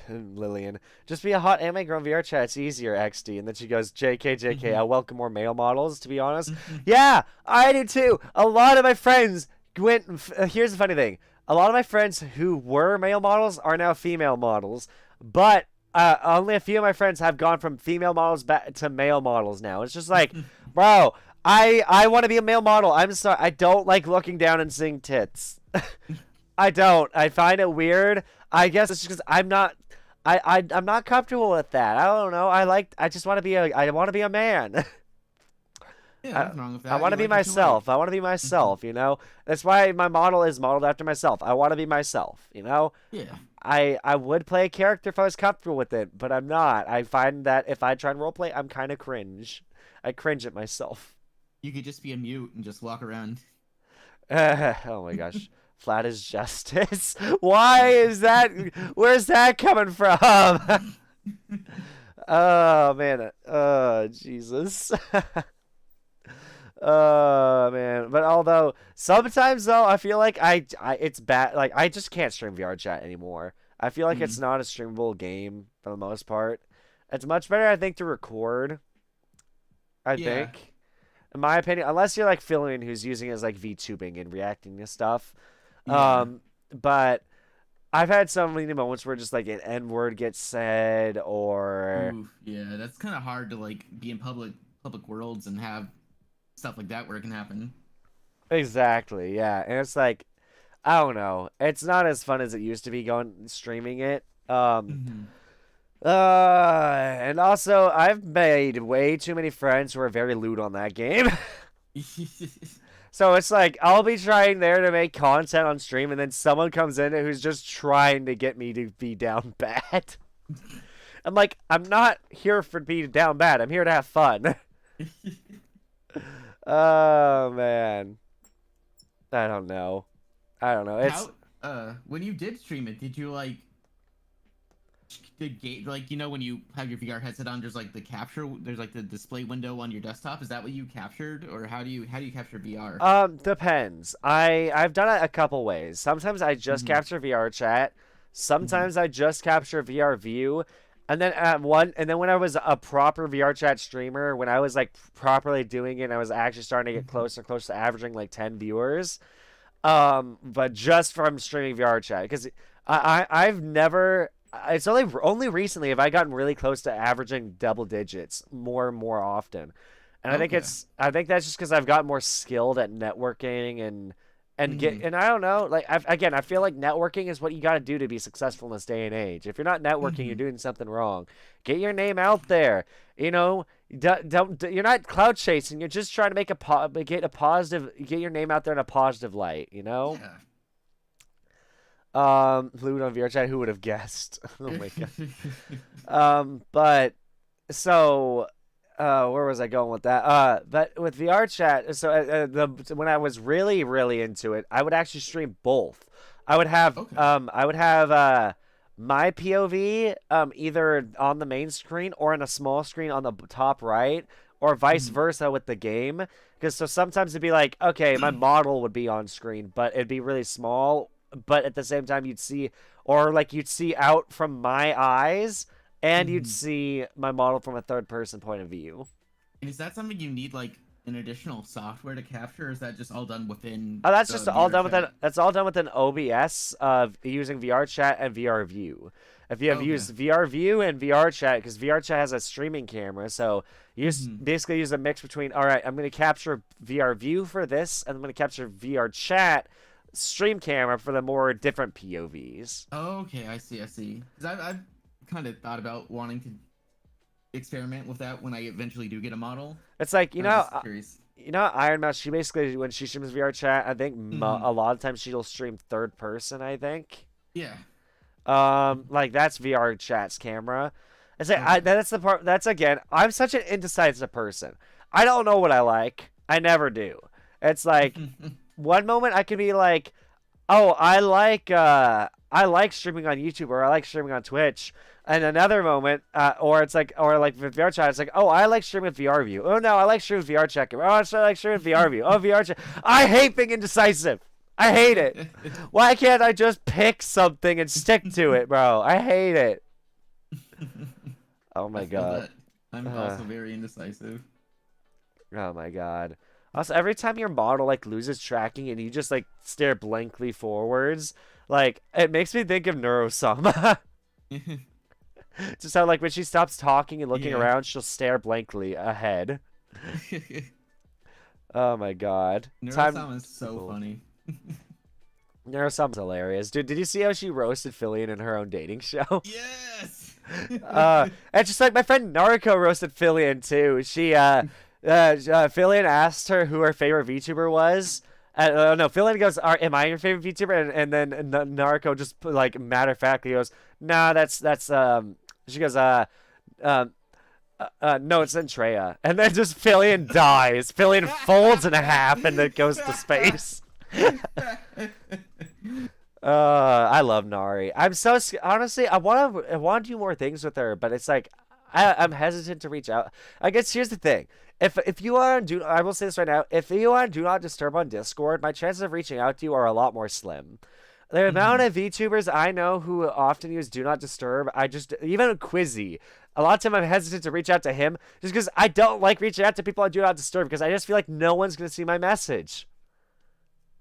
Lillian. Just be a hot anime girl in VR chat. It's easier, XD. And then she goes, JK, JK, I Hmm. welcome more male models, to be honest. Hmm. Yeah, I do too. A lot of my friends went. Here's the funny thing: a lot of my friends who were male models are now female models, but only a few of my friends have gone from female models back to male models now. It's just like, bro, I want to be a male model. I'm sorry. I don't like looking down and seeing tits. I don't. I find it weird. I guess it's just because I'm not. I'm not comfortable with that. I don't know. I just want to be a. I want to be a man. Yeah, I nothing wrong with I that. want You to be like what you like. myself. I want to be Hmm. myself. You know. That's why my model is modeled after myself. I want to be myself. You know. Yeah, I would play a character if I was comfortable with it, but I'm not. I find that if I try and roleplay, I'm kind of cringe. I cringe at myself. you could just be a mute and just walk around. Oh my gosh. Flat is justice. Why is that? Where's that coming from? Oh man. Jesus. Oh man. But although sometimes though I feel like it's bad. Like I just can't stream VR chat anymore. I feel like it's Mm. not a streamable game for the most part. It's much better I think to record. I Yeah, think, in my opinion, unless you're like Phillian who's using it as like VTubing and reacting to stuff. yeah. But I've had so many moments where just like an N word gets said or Ooh, yeah. That's kind of hard to like be in public worlds and have stuff like that where it can happen. exactly, yeah. And it's like I don't know. It's not as fun as it used to be going streaming it. Hmm. And also I've made way too many friends who are very lewd on that game. So it's like I'll be trying there to make content on stream, and then someone comes in who's just trying to get me to be down bad. I'm like, I'm not here for being down bad. I'm here to have fun. Oh man, I don't know. I don't know. It's How when you did stream it, did you like the gate, like when you have your VR headset on, there's like the capture, there's like the display window on your desktop. Is that what you captured, or how do you capture VR? Depends. I've done it a couple ways. Sometimes I just Mm-hmm. capture VR chat. Mm-hmm. Sometimes I just capture VR view. And then when I was a proper VR chat streamer, when I was like properly doing it, and I was actually starting to get Mm-hmm. closer and closer to averaging like 10 viewers. But just from streaming VR chat, because I've never. It's only recently have I gotten really close to averaging double digits more and more often, and Okay. I think that's just because I've gotten more skilled at networking Mm-hmm. and I don't know, like again, I feel like networking is what you got to do to be successful in this day and age. If you're not networking, you're Mm-hmm. doing something wrong. Get your name out there. You know, you're not cloud chasing. You're just trying to make get your name out there in a positive light. You know. Yeah. Loot on VR chat. Who would have guessed? Oh my god. But so, where was I going with that? But with VR chat, so when I was really really into it, I would actually stream both. Okay. I would have my POV either on the main screen or on a small screen on the top right, or vice Mm-hmm. versa with the game. Because so sometimes it'd be like, okay, my model would be on screen, but it'd be really small. But at the same time, you'd see out from my eyes, and you'd Mm-hmm. see my model from a third person point of view. And is that something you need like an additional software to capture, or is that just all done within Oh, that's the just all VR done with chat? That's all done with an OBS of using VR chat and VR view. If you have Okay. used VR view and VR chat, because VR chat has a streaming camera, so Mm-hmm. basically use a mix between. All right, I'm going to capture VR view for this, and I'm going to capture VR chat stream camera for the more different POVs. Okay, I see, I see. Because I've kind of thought about wanting to experiment with that when I eventually do get a model. It's like I was just curious. Iron Mouse. She basically when she streams VR chat, I think Mm-hmm. a lot of times she'll stream third person. I think. Yeah. Like that's VR chat's camera. It's like Okay. that's the part. That's again. I'm such an indecisive person. I don't know what I like. I never do. It's like one moment I can be like, oh, I like streaming on YouTube or I like streaming on Twitch. And another moment, or like with VR chat, it's like, oh, I like streaming with VR view. Oh no, I like streaming with VR chat. Oh, I like streaming with VR view. Oh, VR chat. I hate being indecisive. I hate it. Why can't I just pick something and stick to it, bro? I hate it. Oh I my feel god. that. I'm Uh, also very indecisive. oh my god. Also, every time your model like loses tracking and you just like stare blankly forwards, like it makes me think of Neurosum. Just how like when she stops talking and looking Yeah. around, she'll stare blankly ahead. Oh my god. Time. Neurosama is so Oh. funny. Neurosum's hilarious, dude. Did you see how she roasted Fillion in her own dating show? Yes. And just like my friend Nariko roasted Fillion too. Fillion asked her who her favorite VTuber was. No, Fillion goes, "Am I your favorite VTuber?" And then Nariko just like matter of factly goes, "Nah, that's." She goes, um, no, it's Entreya." And then just Fillion dies. Fillion folds in half and then goes to space. I love Nari. Honestly, I want to do more things with her, but it's like I'm hesitant to reach out. I guess here's the thing: if you are on do, I will say this right now: if you are on Do Not Disturb on Discord, my chances of reaching out to you are a lot more slim. The amount Mhm. of VTubers I know who often use Do Not Disturb, even Quizzy. A lot of time I'm hesitant to reach out to him just because I don't like reaching out to people on Do Not Disturb because I just feel like no one's gonna see my message.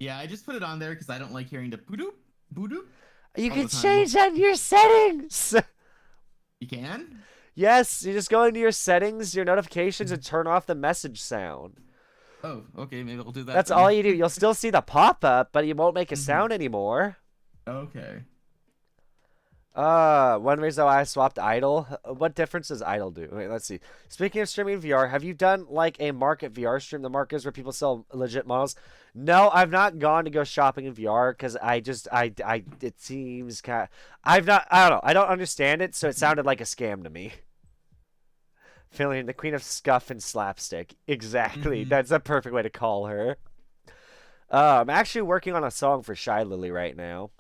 Yeah, I just put it on there because I don't like hearing the boo doop You all can the time. change that in your settings. You can? Yes, you just go into your settings, your notifications, and turn off the message sound. Oh, okay, maybe I'll do that That's all then. you do. You'll still see the pop up, but you won't make a Mhm. sound anymore. Okay. One reason why I swapped Idle. What difference does Idle do? Wait, let's see. Speaking of streaming VR, have you done like a market VR stream? The markets where people sell legit models. No, I've not gone to go shopping in VR because it seems kind. I don't know. I don't understand it, so it sounded like a scam to me. Fillion, the queen of scuff and slapstick. Exactly. Mhm. That's a perfect way to call her. I'm actually working on a song for Shy Lily right now.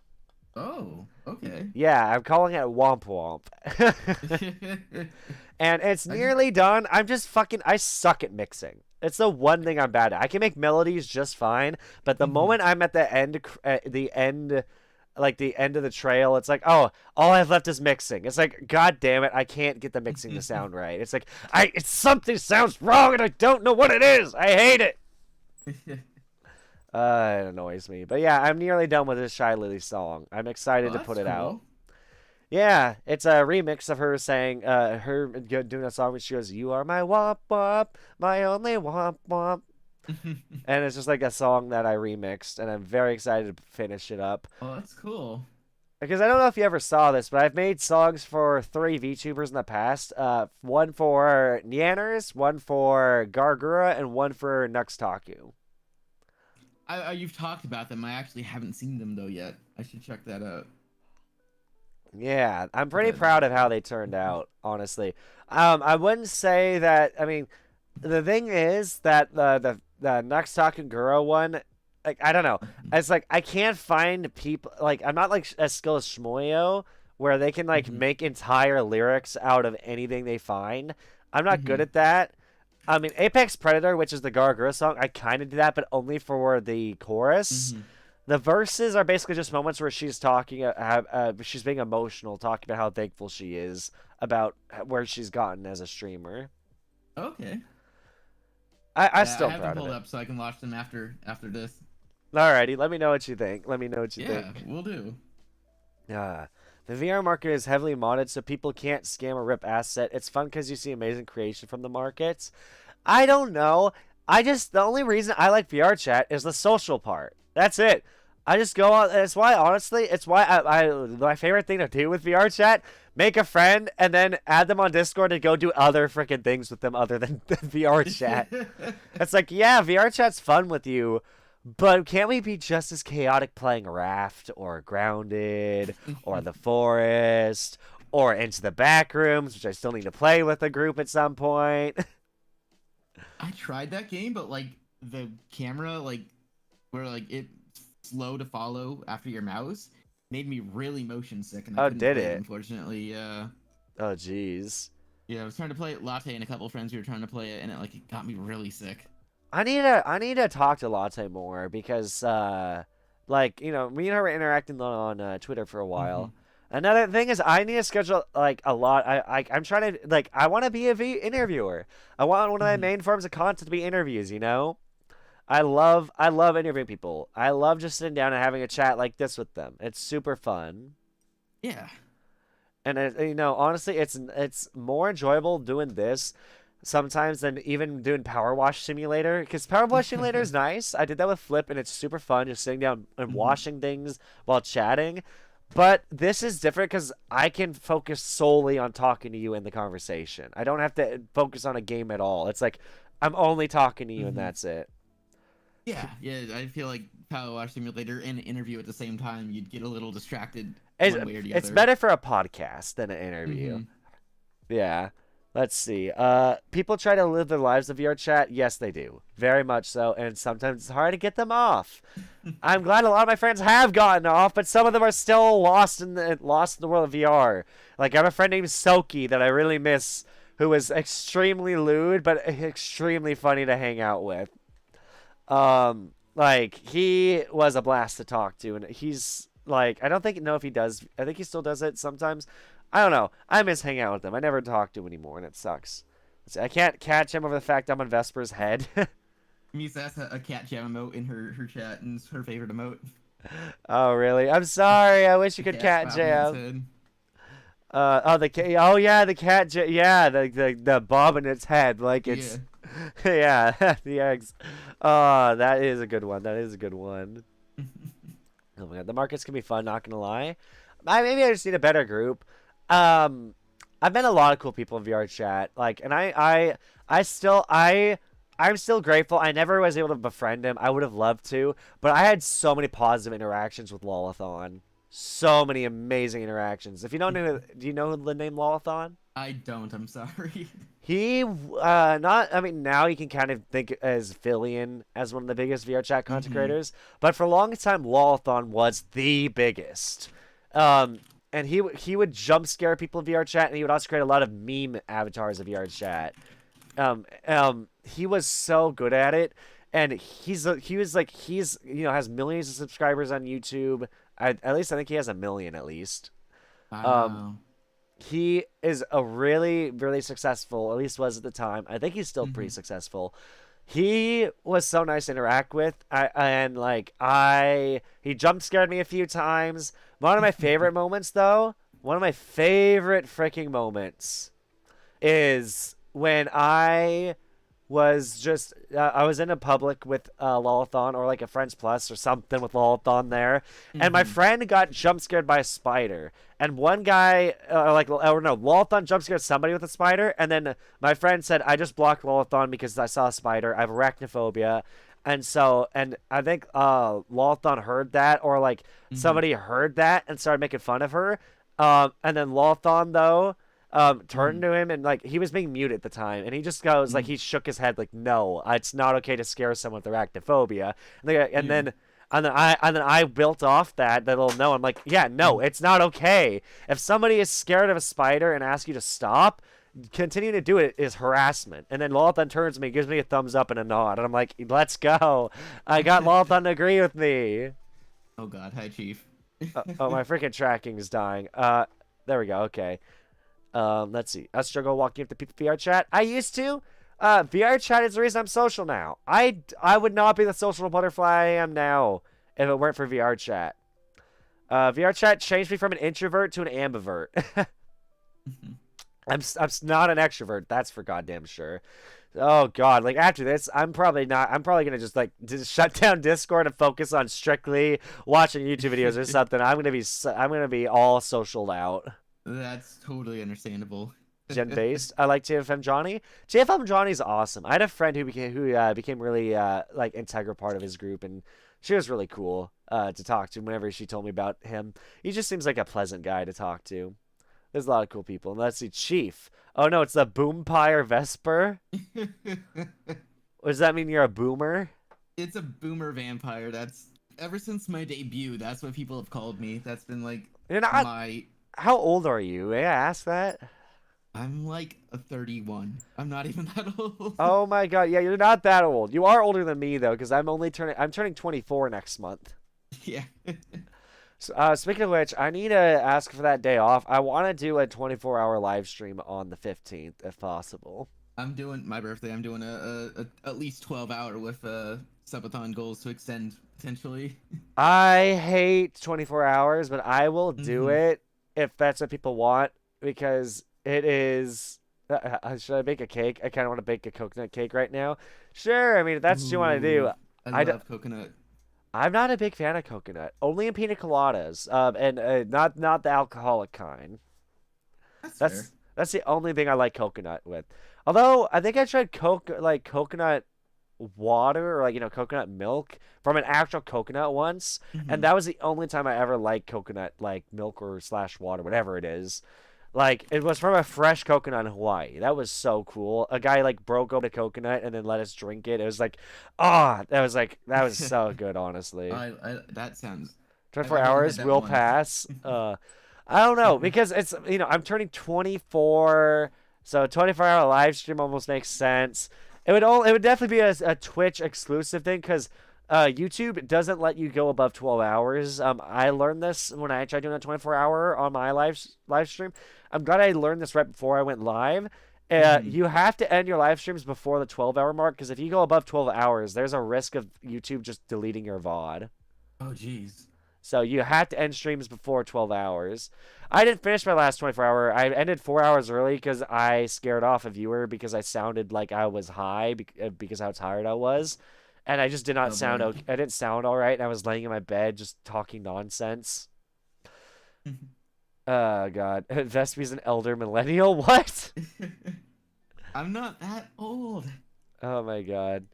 Oh, okay. Yeah, I'm calling it Womp Womp. And it's I just. nearly done. I suck at mixing. It's the one thing I'm bad at. I can make melodies just fine, but the Mhm. moment I'm at the end, like the end of the trail, it's like, oh, all I've left is mixing. It's like, god damn it, I can't get the mixing to sound right. It's like, it's something sounds wrong and I don't know what it is. I hate it. It annoys me. But yeah, I'm nearly done with this Shy Lily song. I'm excited Oh, to put that's it out. cool. Yeah, it's a remix of her saying, doing a song where she goes, "You are my womp womp, my only womp womp," and it's just like a song that I remixed, and I'm very excited to finish it up. Oh, that's cool. Because I don't know if you ever saw this, but I've made songs for 3 VTubers in the past. One for Nyanners, one for Gargura, and one for Nuxtaku. You've talked about them. I actually haven't seen them though yet. I should check that out. Yeah, I'm Put pretty that in proud of my how they turned out, honestly. I wouldn't say that. I mean, the thing is that the Nuxtalk and Guro one, like I don't know. It's like I can't find people like I'm not like as skilled as Shmoyo where they can like Mhm. make entire lyrics out of anything they find. I'm not good Mhm. at that. I mean, Apex Predator, which is the Gargura song, I kind of do that, but only for the chorus. Mhm. The verses are basically just moments where she's talking, she's being emotional, talking about how thankful she is about where she's gotten as a streamer. Okay. I Yeah, I still am have them proud of pulled it. up so I can watch them after this. Alrighty, let me know what you think. Let me know what you Yeah, think. we'll do. Uh, the VR market is heavily modded, so people can't scam or rip asset. It's fun because you see amazing creation from the markets. I don't know. The only reason I like VR chat is the social part. That's it. I just go on. It's why, honestly, it's why my favorite thing to do with VR chat, make a friend and then add them on Discord and go do other freaking things with them other than VR chat. It's like, yeah, VR chat's fun with you, but can't we be just as chaotic playing Raft or Grounded or The Forest or Into the Backrooms, which I still need to play with a group at some point? I tried that game, but like the camera, like where like it slow to follow after your mouse, made me really motion sick, and I Oh, couldn't did play it it? unfortunately. Yeah, Oh, jeez. yeah. I was trying to play it. Latte and a couple of friends we were trying to play it, and it got me really sick. I need to talk to Latte more because like me and her were interacting on Twitter for a Hmm. while. Another thing is I need to schedule like a lot. I'm trying to like I want to be a interviewer. I want one of my Hmm. main forms of content to be interviews. I love interviewing people. I love just sitting down and having a chat like this with them. It's super fun. Yeah. And honestly, it's more enjoyable doing this sometimes than even doing Power Wash Simulator. Because Power Wash Simulator is nice. I did that with Flip, and it's super fun just sitting down and Hmm. washing things while chatting. But this is different because I can focus solely on talking to you in the conversation. I don't have to focus on a game at all. It's like I'm only talking to you, and Hmm. that's it. Yeah, yeah. I feel like Power Wash Simulator and interview at the same time, you'd get a little distracted It's, one way or the it's other. better for a podcast than an interview. Hmm. Yeah. Let's see. People try to live their lives of VR chat. Yes, they do. Very much so. And sometimes it's hard to get them off. I'm glad a lot of my friends have gotten off, but some of them are still lost in the world of VR. Like I have a friend named Soki that I really miss, who is extremely lewd but extremely funny to hang out with. Like he was a blast to talk to, and he's like I don't think know if he does. I think he still does it sometimes. I don't know. I miss hanging out with him. I never talk to him anymore, and it sucks. I can't catch him over the fact I'm on Vesper's head. Misa has a cat jam emote in her chat, and it's her favorite emote. Oh really? I'm sorry. I wish you The could cat cat bobbing its jam. head. Oh yeah, the cat. Yeah, the bob in its head, like Yeah. it's yeah, the eggs. Oh, that is a good one. That is a good one. Oh my god, the markets can be fun. Not gonna lie. Maybe I just need a better group. Um, I've met a lot of cool people in VR chat. Like, and I'm still grateful. I never was able to befriend him. I would have loved to, but I had so many positive interactions with Lolathon. So many amazing interactions. If you don't know, do you know the name Lolathon? I don't. I'm sorry. He not I mean now you can kind of think as Fillion as one of the biggest VR chat content Mm-hmm. creators, but for a long time Lolathon was the biggest. Um and he would jump scare people in VR chat, and he would also create a lot of meme avatars of VR chat. He was so good at it, and he was like has millions of subscribers on YouTube. At least I think he has a million at least. Um Wow. he is a really, really successful, at least was at the time. I think he's still pretty Mm-hmm. successful. He was so nice to interact with. He jump scared me a few times. One of my favorite moments, though, one of my favorite freaking moments is when I was in a public with Lolathon, or like a Friends Plus or something with Lolathon there, and my Mm-hmm. friend got jump scared by a spider. And one guy, or no, Lolathon jump scared somebody with a spider, and then my friend said, "I just blocked Lolathon because I saw a spider. I have arachnophobia." And I think Lolathon heard that, or like Mm-hmm. somebody heard that and started making fun of her. And then Lolathon though turned Mm-hmm. to him, and like he was being mute at the time, and he just goes like Mm-hmm. he shook his head like, no, it's not okay to scare someone with arachnophobia. And Yeah. then and then I built off that little no. I'm like, yeah, no, Mm-hmm. it's not okay. If somebody is scared of a spider and asks you to stop, continue to do it is harassment. And then Lawthon turns to me, gives me a thumbs up and a nod, and I'm like, let's go. I got Lawthon to agree with me. Oh God. Hi, Chief. Oh, my freaking tracking is dying. There we go. Okay. Let's see. I struggle walking up to people VR chat. I used to. VR chat is the reason I'm social now. I would not be the social butterfly I am now if it weren't for VR chat. VR chat changed me from an introvert to an ambivert. Mhm. I'm not an extrovert. That's for goddamn sure. Oh god, like after this, I'm probably not. I'm probably gonna just shut down Discord and focus on strictly watching YouTube videos or something. I'm gonna be all socialed out. That's totally understandable. Gen based. I like TFM Johnny. TFM Johnny's awesome. I had a friend who became really like integral part of his group, and she was really cool to talk to. Whenever she told me about him, he just seems like a pleasant guy to talk to. There's a lot of cool people. And let's see, Chief. Oh no, it's the Boompire Vesper. Does that mean you're a boomer? It's a boomer vampire. That's ever since my debut. That's what people have called me. That's been like You're not. my. How old are you? May I ask that? I'm like a 31. I'm not even that old. Oh my god, yeah, you're not that old. You are older than me though, because I'm turning 24 next month. Yeah. So, speaking of which, I need to ask for that day off. I want to do a 24-hour live stream on the 15th, if possible. I'm doing my birthday. I'm doing a at least 12-hour with subathon goals to extend potentially. I hate 24 hours, but I will do Hmm. it if that's what people want, because it is. Should I bake a cake? I kind of want to bake a coconut cake right now. Sure, I mean, if that's what you want to do. Ooh, I I, d- love coconut. I'm not a big fan of coconut, only in pina coladas, and not the alcoholic kind. That's fair. That's the only thing I like coconut with. Although I think I tried coconut water, or like coconut milk from an actual coconut once, and Hmm. that was the only time I ever liked coconut like milk or slash water, whatever it is. Like it was from a fresh coconut in Hawaii. That was so cool. A guy like broke open a coconut and then let us drink it. It was like, that was so good, honestly. That sounds. I've 24 I've only had hours that will once. pass. I don't know because it's I'm turning 24, so 24-hour live stream almost makes sense. It would definitely be a Twitch exclusive thing because YouTube doesn't let you go above 12 hours. I learned this when I tried doing a 24-hour on my live stream. I'm glad I learned this right before I went live. Hmm. You have to end your live streams before the 12-hour mark because if you go above 12 hours, there's a risk of YouTube just deleting your VOD. Oh jeez. So you have to end streams before 12 hours. I didn't finish my last 24 hour. I ended 4 hours early because I scared off a viewer because I sounded like I was high because how tired I was. And I just did not Oh sound boy. okay. I didn't sound all right. And I was laying in my bed just talking nonsense. Oh, God. Vespi's an elder millennial? What? I'm not that old. Oh, my God.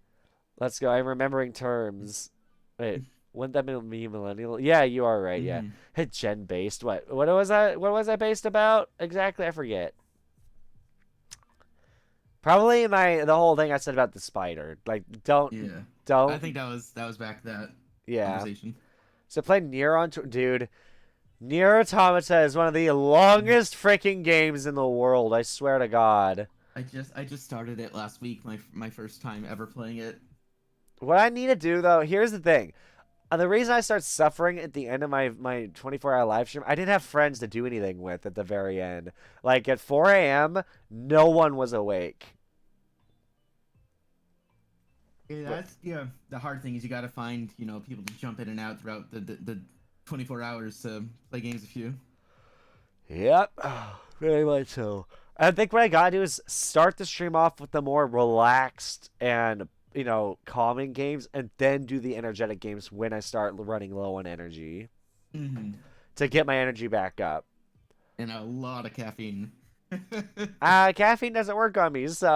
Let's go. I'm remembering terms. Wait, wouldn't that be me millennial? Yeah, you are right. Yeah, Hmm. gen based. What was that? What was that based about exactly? I forget. Probably the whole thing I said about the spider. Like, Yeah. I don't. think that was back to that Yeah. conversation. So play dude. Nier Automata is one of the longest freaking games in the world. I swear to God. I just started it last week, my first time ever playing it. What I need to do though, here's the thing. The reason I start suffering at the end of my 24-hour live stream, I didn't have friends to do anything with at the very end. Like at 4 a.m., no one was awake. Yeah, that's the hard thing is you got to find, people to jump in and out throughout the 24 hours to play games with you. Yep, very much so. I think what I gotta do is start the stream off with the more relaxed and calming games, and then do the energetic games when I start running low on energy Hmm. to get my energy back up. And a lot of caffeine. Caffeine doesn't work on me, so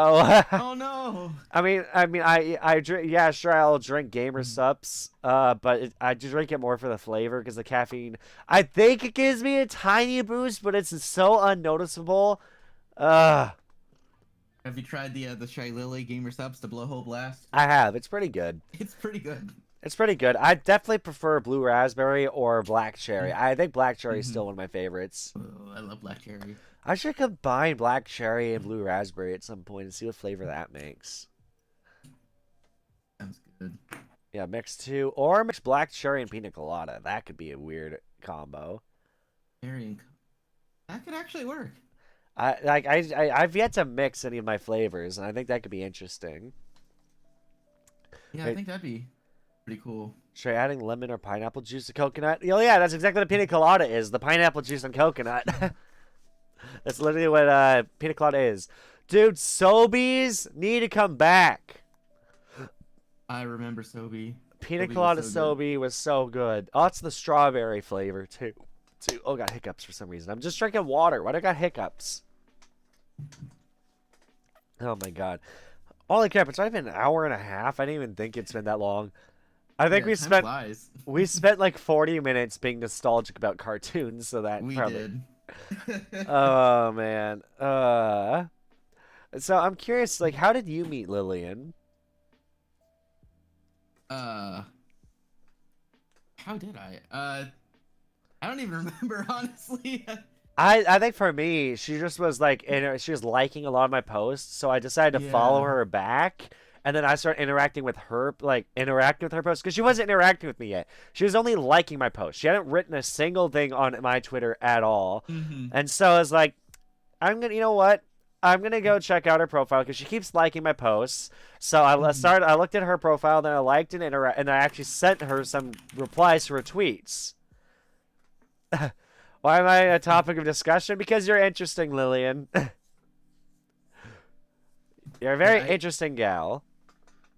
Oh no! I drink. Yeah, sure, I'll drink gamer sups. But I just drink it more for the flavor because the caffeine. I think it gives me a tiny boost, but it's so unnoticeable. Uh, Have you tried the Shy Lily Gamer Subs, the Blowhole Blast? I have. It's pretty good. It's pretty good. It's pretty good. I definitely prefer blue raspberry or black cherry. I think black cherry is Mhm. still one of my favorites. Oh, I love black cherry. I should combine black cherry and blue raspberry at some point and see what flavor that makes. Sounds good. Yeah, mix two or mix black cherry and pina colada. That could be a weird combo. Cherry and that could actually work. I've yet to mix any of my flavors, and I think that could be interesting. Yeah, I Wait, think that'd be pretty cool. should I adding lemon or pineapple juice to coconut? Oh yeah, that's exactly what pina colada is. The pineapple juice and coconut. That's literally what pina colada is. Dude, Sobeys need to come back. I remember Sobe. Pina Sobe was colada so good. Sobe was so good. Oh, it's the strawberry flavor too. Oh, got hiccups for some reason. I'm just drinking water. Why do I got hiccups? Oh my god. Holy crap, it's already been an hour and a half. I didn't even think it's been that long. I think Yeah, we time spent flies. we spent like 40 minutes being nostalgic about cartoons, so that We probably. did. Oh man. So I'm curious, like, how did you meet Lillian? uh, how did I? I don't even remember honestly. I think for me, she just was like she was liking a lot of my posts, so I decided to follow Yeah. her back, and then I started interacting with her, like interacting with her posts because she wasn't interacting with me yet. She was only liking my posts. She hadn't written a single thing on my Twitter at all, Hmm. and so I was like, you know what? I'm gonna go check out her profile because she keeps liking my posts. So Hmm. I looked at her profile, then I liked and and I actually sent her some replies to her tweets. Why am I a topic of discussion? Because you're interesting, Lillian. You're a Yeah, very I interesting gal.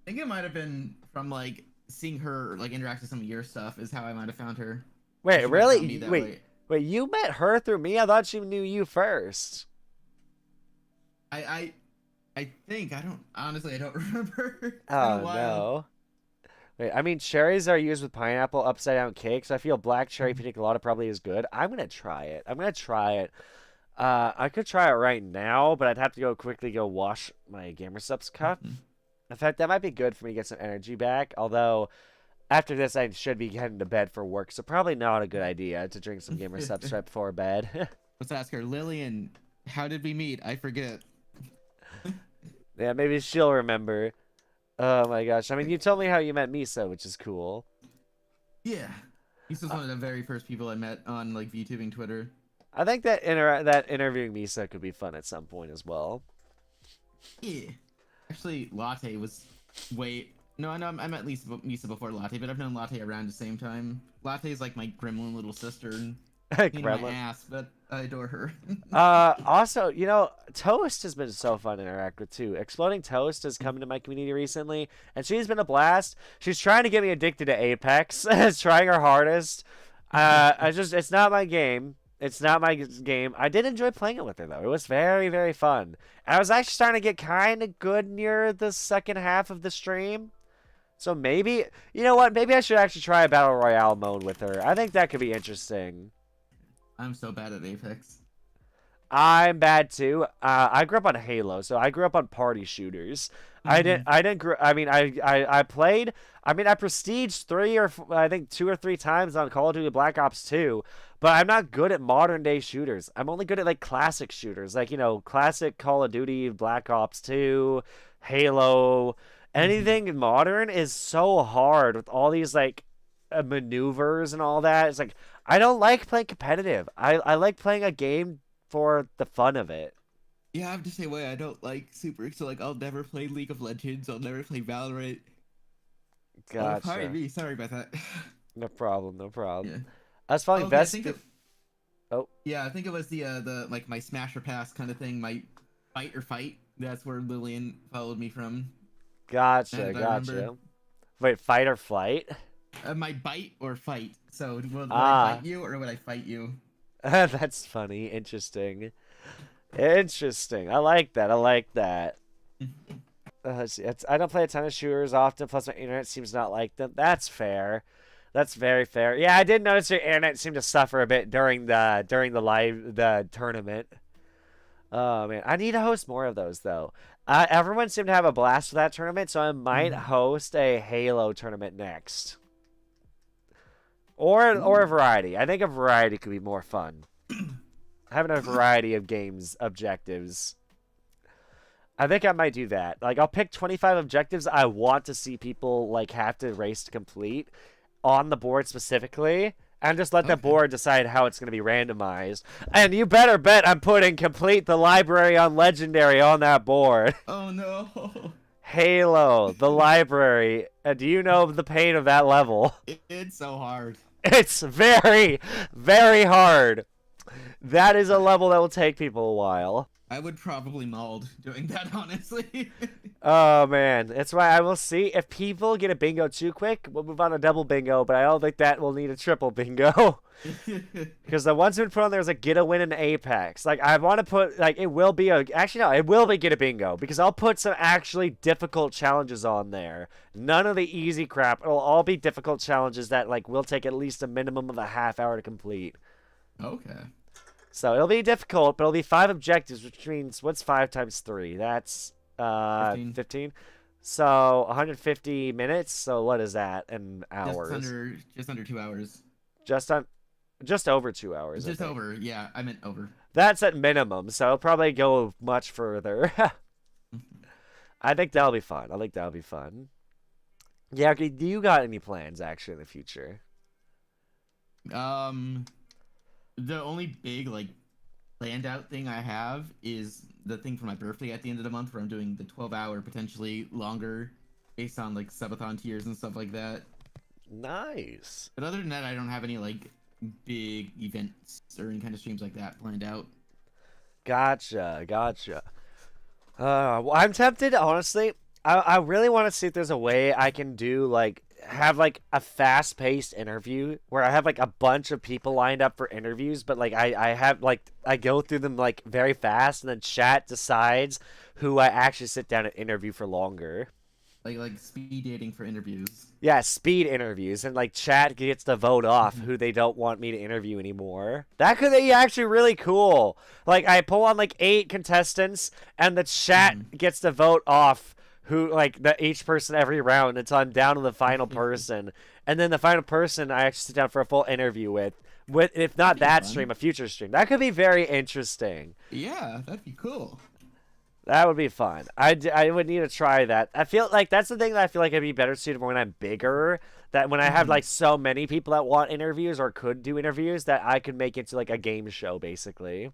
think it might have been from like seeing her like interact with some of your stuff is how I might have found her. Or Wait, she might have found me really? that way. Wait, you met her through me? I thought she knew you first. I I think I don't remember. It's been a Oh, while. no. Wait, I mean, cherries are used with pineapple upside down cake, so I feel black cherry Mhm. pina colada probably is good. I'm gonna try it. I'm gonna try it. I could try it right now, but I'd have to quickly go wash my Gamer Subs cup. Mhm. In fact, that might be good for me to get some energy back. Although after this, I should be heading to bed for work, so probably not a good idea to drink some Gamer Subs right before bed. Let's ask her, Lillian. How did we meet? I forget. Yeah, maybe she'll remember. Oh my gosh! I mean, you told me how you met Misa, which is cool. Yeah, this was one of the very first people I met on like VTubing Twitter. I think that interviewing Misa could be fun at some point as well. Yeah, actually, Latte was wait. No, I know I met Misa before Latte, but I've known Latte around the same time. Latte is like my gremlin little sister, and pain in my Gremlin. ass, but I adore her. Also, Toast has been so fun to interact with too. Exploding Toast has come into my community recently, and she's been a blast. She's trying to get me addicted to Apex. It's trying her hardest. It's not my game. It's not my game. I did enjoy playing it with her though. It was very, very fun. And I was actually starting to get kind of good near the second half of the stream. So maybe, you know what? Maybe I should actually try a battle royale mode with her. I think that could be interesting. I'm so bad at Apex. I'm bad too. I grew up on Halo, so I grew up on party shooters. I didn't. Hmm. I didn't. I mean, I played. I mean, I prestiged I think 2 or 3 times on Call of Duty Black Ops 2, but I'm not good at modern day shooters. I'm only good at like classic shooters, like classic Call of Duty Black Ops 2, Halo. Hmm. Anything modern is so hard with all these like maneuvers and all that. It's like I don't like playing competitive. I like playing a game for the fun of it. Yeah, I'm the same way. I don't like super, so like I'll never play League of Legends. I'll never play Valorant. Oh, pardon Gotcha. me. Sorry about that. No problem. No problem. Yeah. I was following Okay, I think Vesper. it. Oh, Yeah, I think it was the like my smash or pass kind of thing. My fight or fight. That's where Lillian followed me from. Now gotcha. that I remember. Gotcha. Wait, fight or flight? My bite or fight. So would I Ah, bite you or would I fight you? that's funny. Interesting. Interesting. I like that. I like that. Let's see. I don't play a ton of shooters often, plus my internet seems not like them. That's fair. That's very fair. Yeah, I did notice your internet seemed to suffer a bit during the tournament. Oh man, I need to host more of those though. Everyone seemed to have a blast with that tournament, so I might Mhm. host a Halo tournament next, or a Ooh. variety. I think a variety could be more fun. Having a variety of games objectives. I think I might do that. Like I'll pick 25 objectives I want to see people like have to race to complete on the board specifically, and just let the Okay. board decide how it's going to be randomized. And you better bet I'm putting complete the library on legendary on that board. Oh no. Halo, the library. Do you know the pain of that level? It's so hard. It's very, very hard. That is a level that will take people a while. I would probably mauled doing that, honestly. Oh man, that's why I will see if people get a bingo too quick. We'll move on to double bingo, but I don't think that will need a triple bingo. Because the ones who put on there is like get a win in Apex. Like I want to put like it will be a actually no, it will be get a bingo because I'll put some actually difficult challenges on there. None of the easy crap. It'll all be difficult challenges that like will take at least a minimum of a half hour to complete. Okay. So it'll be difficult, but it'll be 5 objectives, which means what's 5 times 3? That's 15. 15. So 150 minutes. So what is that in Just hours? under just under 2 hours. Just on just over 2 hours, I Just think. over. Yeah, I meant over. That's at minimum, so it'll probably go much further. I think that'll be fun. I think that'll be fun. Yeah, okay, do you got any plans actually in the future? Um, the only big like planned out thing I have is the thing for my birthday at the end of the month where I'm doing the 12-hour, potentially longer, based on like subathon tiers and stuff like that. Nice. But other than that, I don't have any like big events or any kind of streams like that planned out. Gotcha, gotcha. Well, I'm tempted, honestly. I really want to see if there's a way I can do like have like a fast-paced interview where I have like a bunch of people lined up for interviews, but like I have like I go through them like very fast, and then chat decides who I actually sit down and interview for longer. Like speed dating for interviews. Yeah, speed interviews, and like chat gets to vote off Mhm. who they don't want me to interview anymore. That could be actually really cool. Like I pull on like 8 contestants, and the chat Mhm. gets to vote off who like each person every round until I'm down to the final person, and then the final person I actually sit down for a full interview with if That'd not be that fun. stream, a future stream. That could be very interesting. Yeah, that'd be cool. That would be fun. I would need to try that. I feel like that's the thing that I feel like I'd be better suited for when I'm bigger. That when I have Mhm. like so many people that want interviews or could do interviews, that I could make it to like a game show basically.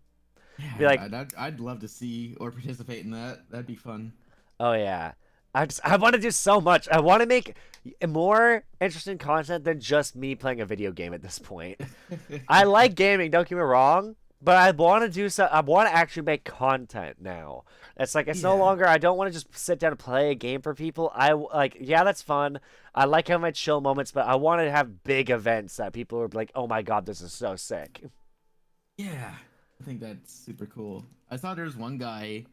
Be Yeah, like, I'd love to see or participate in that. That'd be fun. oh yeah, I want to do so much. I want to make more interesting content than just me playing a video game at this point. I like gaming, don't get me wrong, but I want to do so. I want to actually make content now. It's like it's no Yeah. longer. I don't want to just sit down and play a game for people. I like, yeah, that's fun. I like having my chill moments, but I want to have big events that people are like, oh my god, this is so sick. Yeah. I think that's super cool. I saw there was one guy,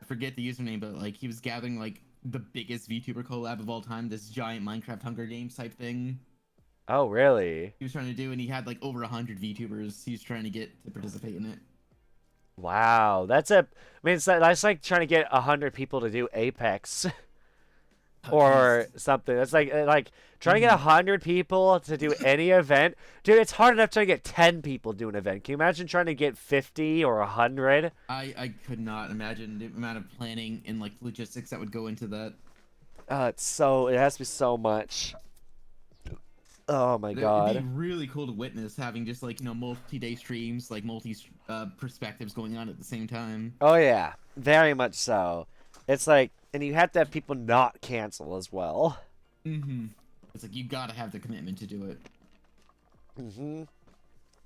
I forget the username, but like he was gathering like the biggest VTuber collab of all time, this giant Minecraft Hunger Games type thing Oh really? he was trying to do, and he had like over 100 VTubers he was trying to get to participate in it. Wow, I mean, that's like trying to get 100 people to do Apex Oh, jeez. or something. It's like trying to get Hmm. 100 people to do any event, dude. It's hard enough to get 10 people to do an event. Can you imagine trying to get 50 or 100? I could not imagine the amount of planning and like logistics that would go into that. It has to be so much. Oh my It'd be god. really cool to witness having just like multi-day streams, like multi perspectives going on at the same time. Oh yeah, very much so. It's like, and you have to have people not cancel as well. Hmm. It's like you gotta have the commitment to do it. Hmm.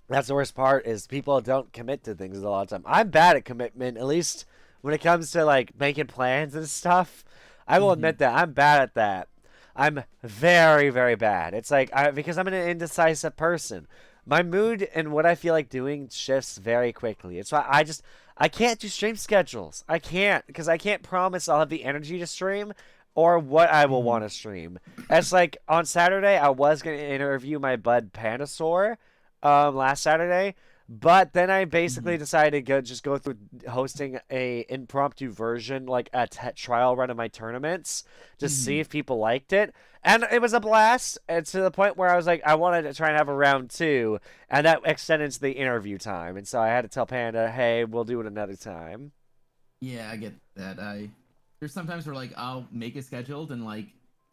That's the worst part is people don't commit to things a lot of time. I'm bad at commitment, at least when it comes to like making plans and stuff. I will Hmm. admit that I'm bad at that. I'm very, very bad. It's like because I'm an indecisive person. My mood and what I feel like doing shifts very quickly. It's why I can't do stream schedules. I can't because I can't promise I'll have the energy to stream or what I will Hmm. want to stream. It's like on Saturday I was gonna interview my bud Panasaur last Saturday. But then I Hmm. basically decided to go through hosting a impromptu version, like a trial run of my tournaments, to see Hmm. if people liked it, and it was a blast. And to the point where I was like, I wanted to try and have a round two, and that extended into the interview time. And so I had to tell Panda, "Hey, we'll do it another time." Yeah, I get that. There's sometimes where like I'll make it scheduled and like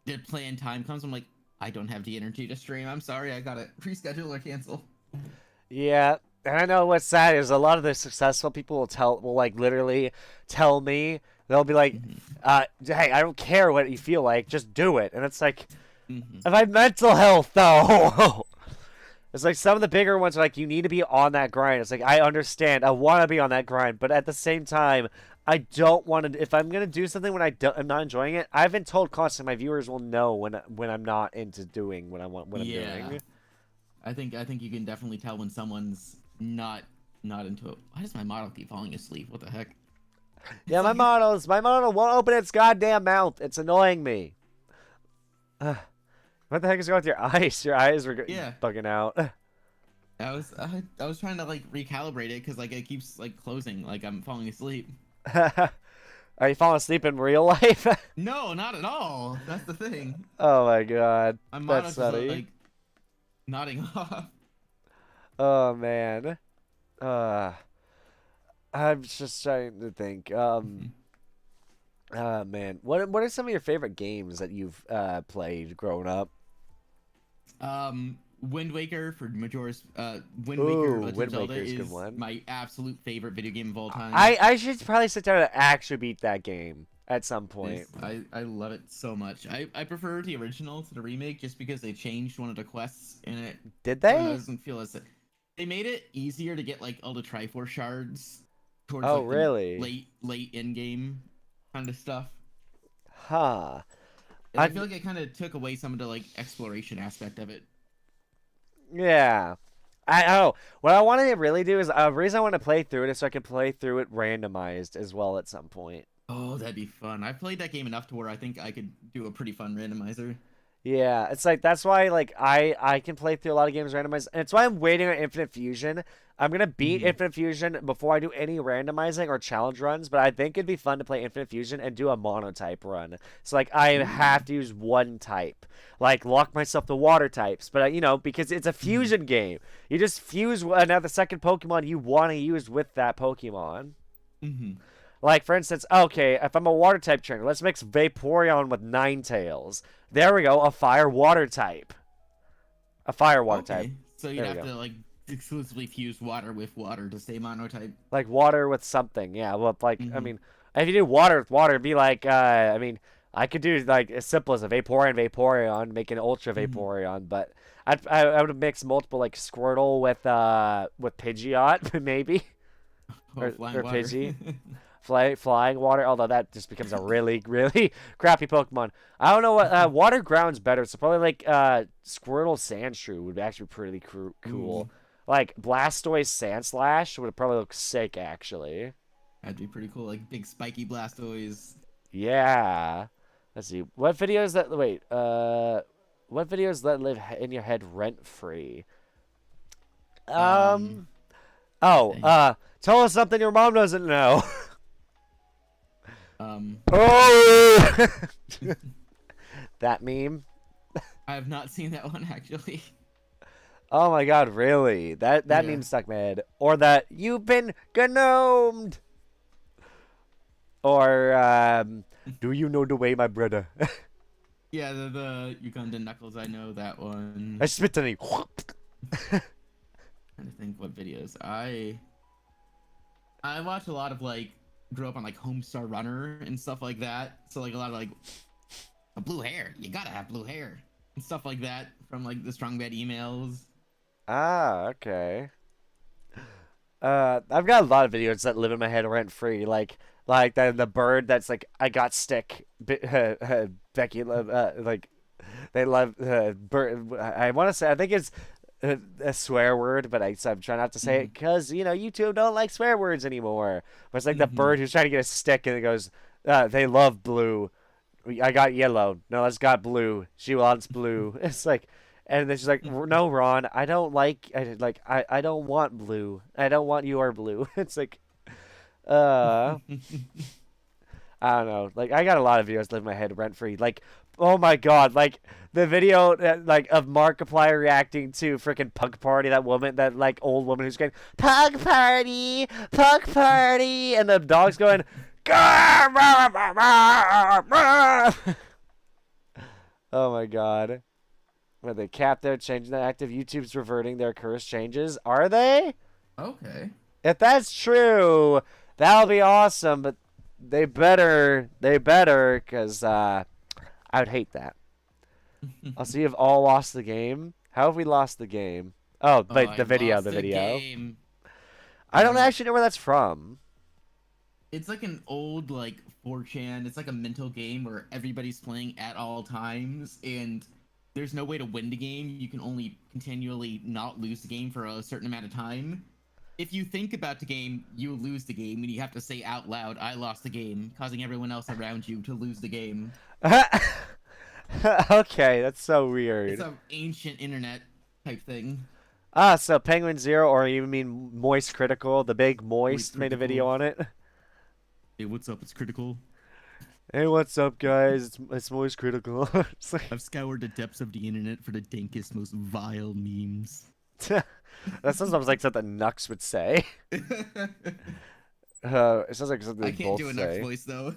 the planned time comes, I'm like, I don't have the energy to stream. I'm sorry, I gotta reschedule or cancel. Yeah, and I know what's sad is a lot of the successful people will like literally tell me they'll be like, Hmm. "Hey, I don't care what you feel like, just do it." And it's like, Hmm. if I have mental health though. It's like some of the bigger ones are like you need to be on that grind. It's like I understand, I want to be on that grind, but at the same time, I don't want to. If I'm gonna do something when I'm not enjoying it, I've been told constantly. My viewers will know when I'm not into doing what I'm Yeah, doing. I think you can definitely tell when someone's not into it. Why does my model keep falling asleep? What the heck? Yeah, It's like my model won't open its goddamn mouth. It's annoying me. What the heck is going with your eyes? Your eyes were yeah. bugging out. I was trying to like recalibrate it because like it keeps like closing, like I'm falling asleep. Are you falling asleep in real life? No, not at all. That's the thing. Oh my god, My that's model's just funny. like nodding off. Oh man. Uh, I'm just trying to think. Man, what are some of your favorite games that you've played growing up? Wind Waker for Majora's Wind Waker Ooh, Legend of Wind Zelda Waker's a good is one. my absolute favorite video game of all time. I should probably sit down and actually beat that game at some point. I love it so much. I prefer the original to the remake just because they changed one of the quests in it. Did I don't know, it they? doesn't feel as they made it easier to get like all the Triforce shards towards Oh, like the really? late in game kind of stuff. Huh. And I I've feel like it kind of took away some of the like exploration aspect of it. Yeah. What I want to really do is the reason I want to play through it is so I can play through it randomized as well at some point. Oh, that'd be fun. I've played that game enough to where I think I could do a pretty fun randomizer. Yeah, it's like that's why like I can play through a lot of games randomized, and it's why I'm waiting on Infinite Fusion. I'm gonna beat Hmm. Infinite Fusion before I do any randomizing or challenge runs, but I think it'd be fun to play Infinite Fusion and do a monotype run. So like I Ooh. have to use one type, like lock myself to water types, but because it's a Hmm. fusion game, you just fuse another second Pokemon you want to use with that Pokemon. Hmm. Like, for instance, okay, if I'm a water type trainer, let's mix Vaporeon with Ninetales. There we go, a fire water type. A fire water type. Okay, so you'd There we have go. to like exclusively fuse water with water to stay monotype. Like water with something. Yeah, well, like, I Hmm. mean, if you do water with water, it'd be like, I mean, I could do like as simple as a Vaporeon, make an Ultra Hmm. Vaporeon, but I would mix multiple like Squirtle with Pidgeot, maybe, Oh, flying or water. Pidgey. Flying water, although that just becomes a really, really crappy Pokemon. I don't know what water ground's better, so probably like Squirtle Sandshrew would actually be pretty Ooh, cool. Like Blastoise Sandslash would probably look sick actually. that'd be pretty cool. Like big spiky Blastoise. Yeah. Let's see. What videos that live in your head rent free? Um, Oh, dang. Tell us something your mom doesn't know. Um, Oh! That meme. I have not seen that one actually. Oh my god, really? That Yeah. meme stuck in my head. Or that you've been gnomed. Or do you know the way, my brother? Yeah, the Ugandan Knuckles, I know that one. I spit on you. Trying to think what videos. I watch a lot of like grew up on like Homestar Runner and stuff like that. So like a lot of like blue hair. You gotta have blue hair and stuff like that from like the Strong Bad emails. Ah, okay. I've got a lot of videos that live in my head rent free, like the bird that's like I got stick. Becky love like they love bird. I want to say I think it's a swear word, but so I'm trying not to say Mm-hmm. it because YouTube don't like swear words anymore. But it's like the Mm-hmm. bird who's trying to get a stick and it goes, they love blue. I got yellow. No, it's got blue. She wants blue. It's like, and then she's like, no, Ron, I don't like. I don't want blue. I don't want your blue. It's like, uh, I don't know. Like, I got a lot of videos live in my head rent free. Like, oh my god, like the video like of Markiplier reacting to freaking Pug Party. That woman, that like old woman who's going Pug Party, Pug Party, and the dog's going. Oh my god. Were they capped there changing the active? YouTube's reverting their curse changes. Are they? Okay. If that's true, that'll be awesome, but they better, because I would hate that. Also, you've all lost the game. How have we lost the game? Oh, Oh, but I lost the the video. game. I don't actually know where that's from. It's like an old like 4chan. It's like a mental game where everybody's playing at all times, and there's no way to win the game. You can only continually not lose the game for a certain amount of time. If you think about the game, you lose the game, and you have to say out loud, "I lost the game," causing everyone else around you to lose the game. Okay, that's so It's weird. an ancient internet type thing. Ah, so Penguin Zero, or you mean Moist Critical, the big Always Moist made a video critical. on it. Hey, what's up? It's critical. Hey, what's up, guys? It's Moist Critical. It's like, I've scoured the depths of the internet for the dankest, most vile memes. that sounds almost like something Nux would say. I It sounds like something they can't both do a Nux say. voice though.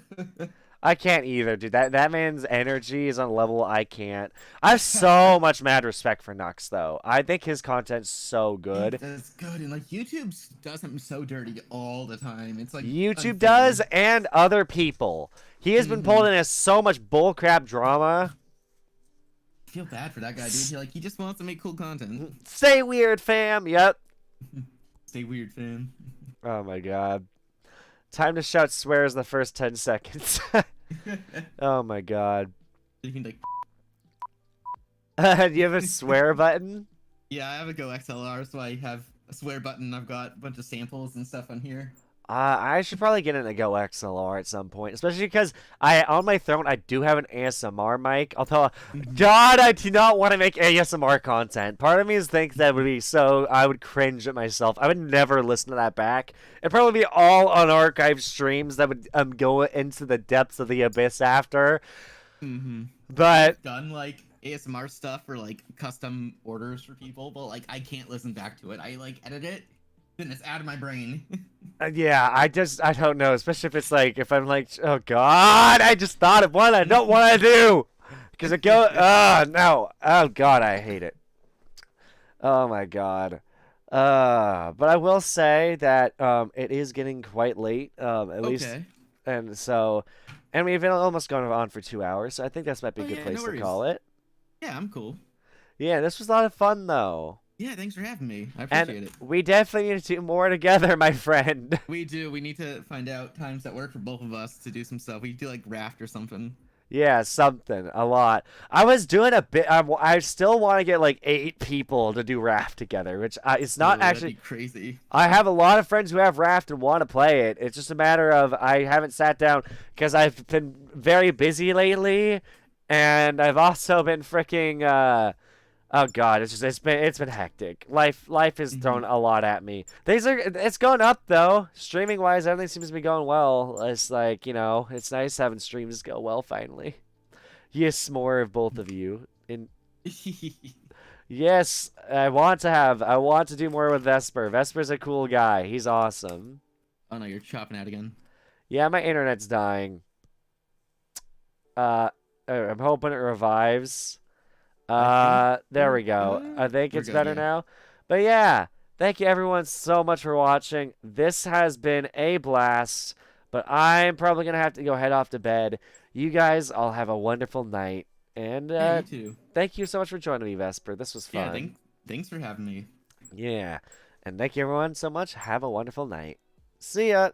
I can't either, dude. That man's energy is on a level I can't. I have so much mad respect for Nux, though. I think his content's so good. That's good, and like YouTube does him so dirty all the time. It's like YouTube does, unfair. and other people. He has been pulled into so much bullcrap drama. I feel bad for that guy, dude. He just wants to make cool content. Stay weird, fam. Yep. Stay weird, fam. Oh my god. Time to shout swears the first 10 seconds. Oh my god. You can like, Do you have a swear button? yeah, I have a Go XLR, so I have a swear button. I've got a bunch of samples and stuff on here. I should probably get in a Go XLR at some point, especially because on my throne I do have an ASMR mic. Although, God, I do not want to make ASMR content. Part of me thinks that would be so I would cringe at myself. I would never listen to that back. It'd probably be all unarchived streams that would go into the depths of the abyss after. But I've done like ASMR stuff for like custom orders for people, but like I can't listen back to it. I like edit it, then it's out of my brain. yeah, I don't know, especially if it's like if I'm like, oh God, I just thought of one I don't want to do because it go, oh no, oh God, I hate it. Oh my God. But I will say that it is getting quite late, at least, Okay. and so, and we've been almost gone on for 2 hours, so I think this might be Oh a good yeah, place no to worries. call it. Yeah, I'm cool. Yeah, this was a lot of fun though, Yeah, thanks for having me. I and appreciate it. we definitely need to do more together, my friend. We do. We need to find out times that work for both of us to do some stuff. We could do like raft or something. Yeah, something, a lot. I was doing a bit. I still want to get like 8 people to do Raft together, which it's not Ooh, that'd actually. be crazy. I have a lot of friends who have Raft and want to play it. It's just a matter of I haven't sat down because I've been very busy lately, and I've also been freaking. Oh God, it's been hectic. Life has thrown a lot at me. It's going up though. Streaming wise, everything seems to be going well. It's like, it's nice having streams go well finally. Yes, more of both of you. And yes, I want to do more with Vesper. Vesper's a cool guy. He's awesome. Oh no, you're chopping out again. Yeah, my internet's dying. Uh, I'm hoping it revives. I think There we're we go. I good. think We're it's good, better yeah. now. But yeah, thank you everyone so much for watching. This has been a blast, but I'm probably gonna have to go head off to bed. You guys all have a wonderful night, and Yeah, you too. thank you so much for joining me, Vesper. This was Yeah, fun. thanks for having me. Yeah, and thank you everyone so much. Have a wonderful night. See ya.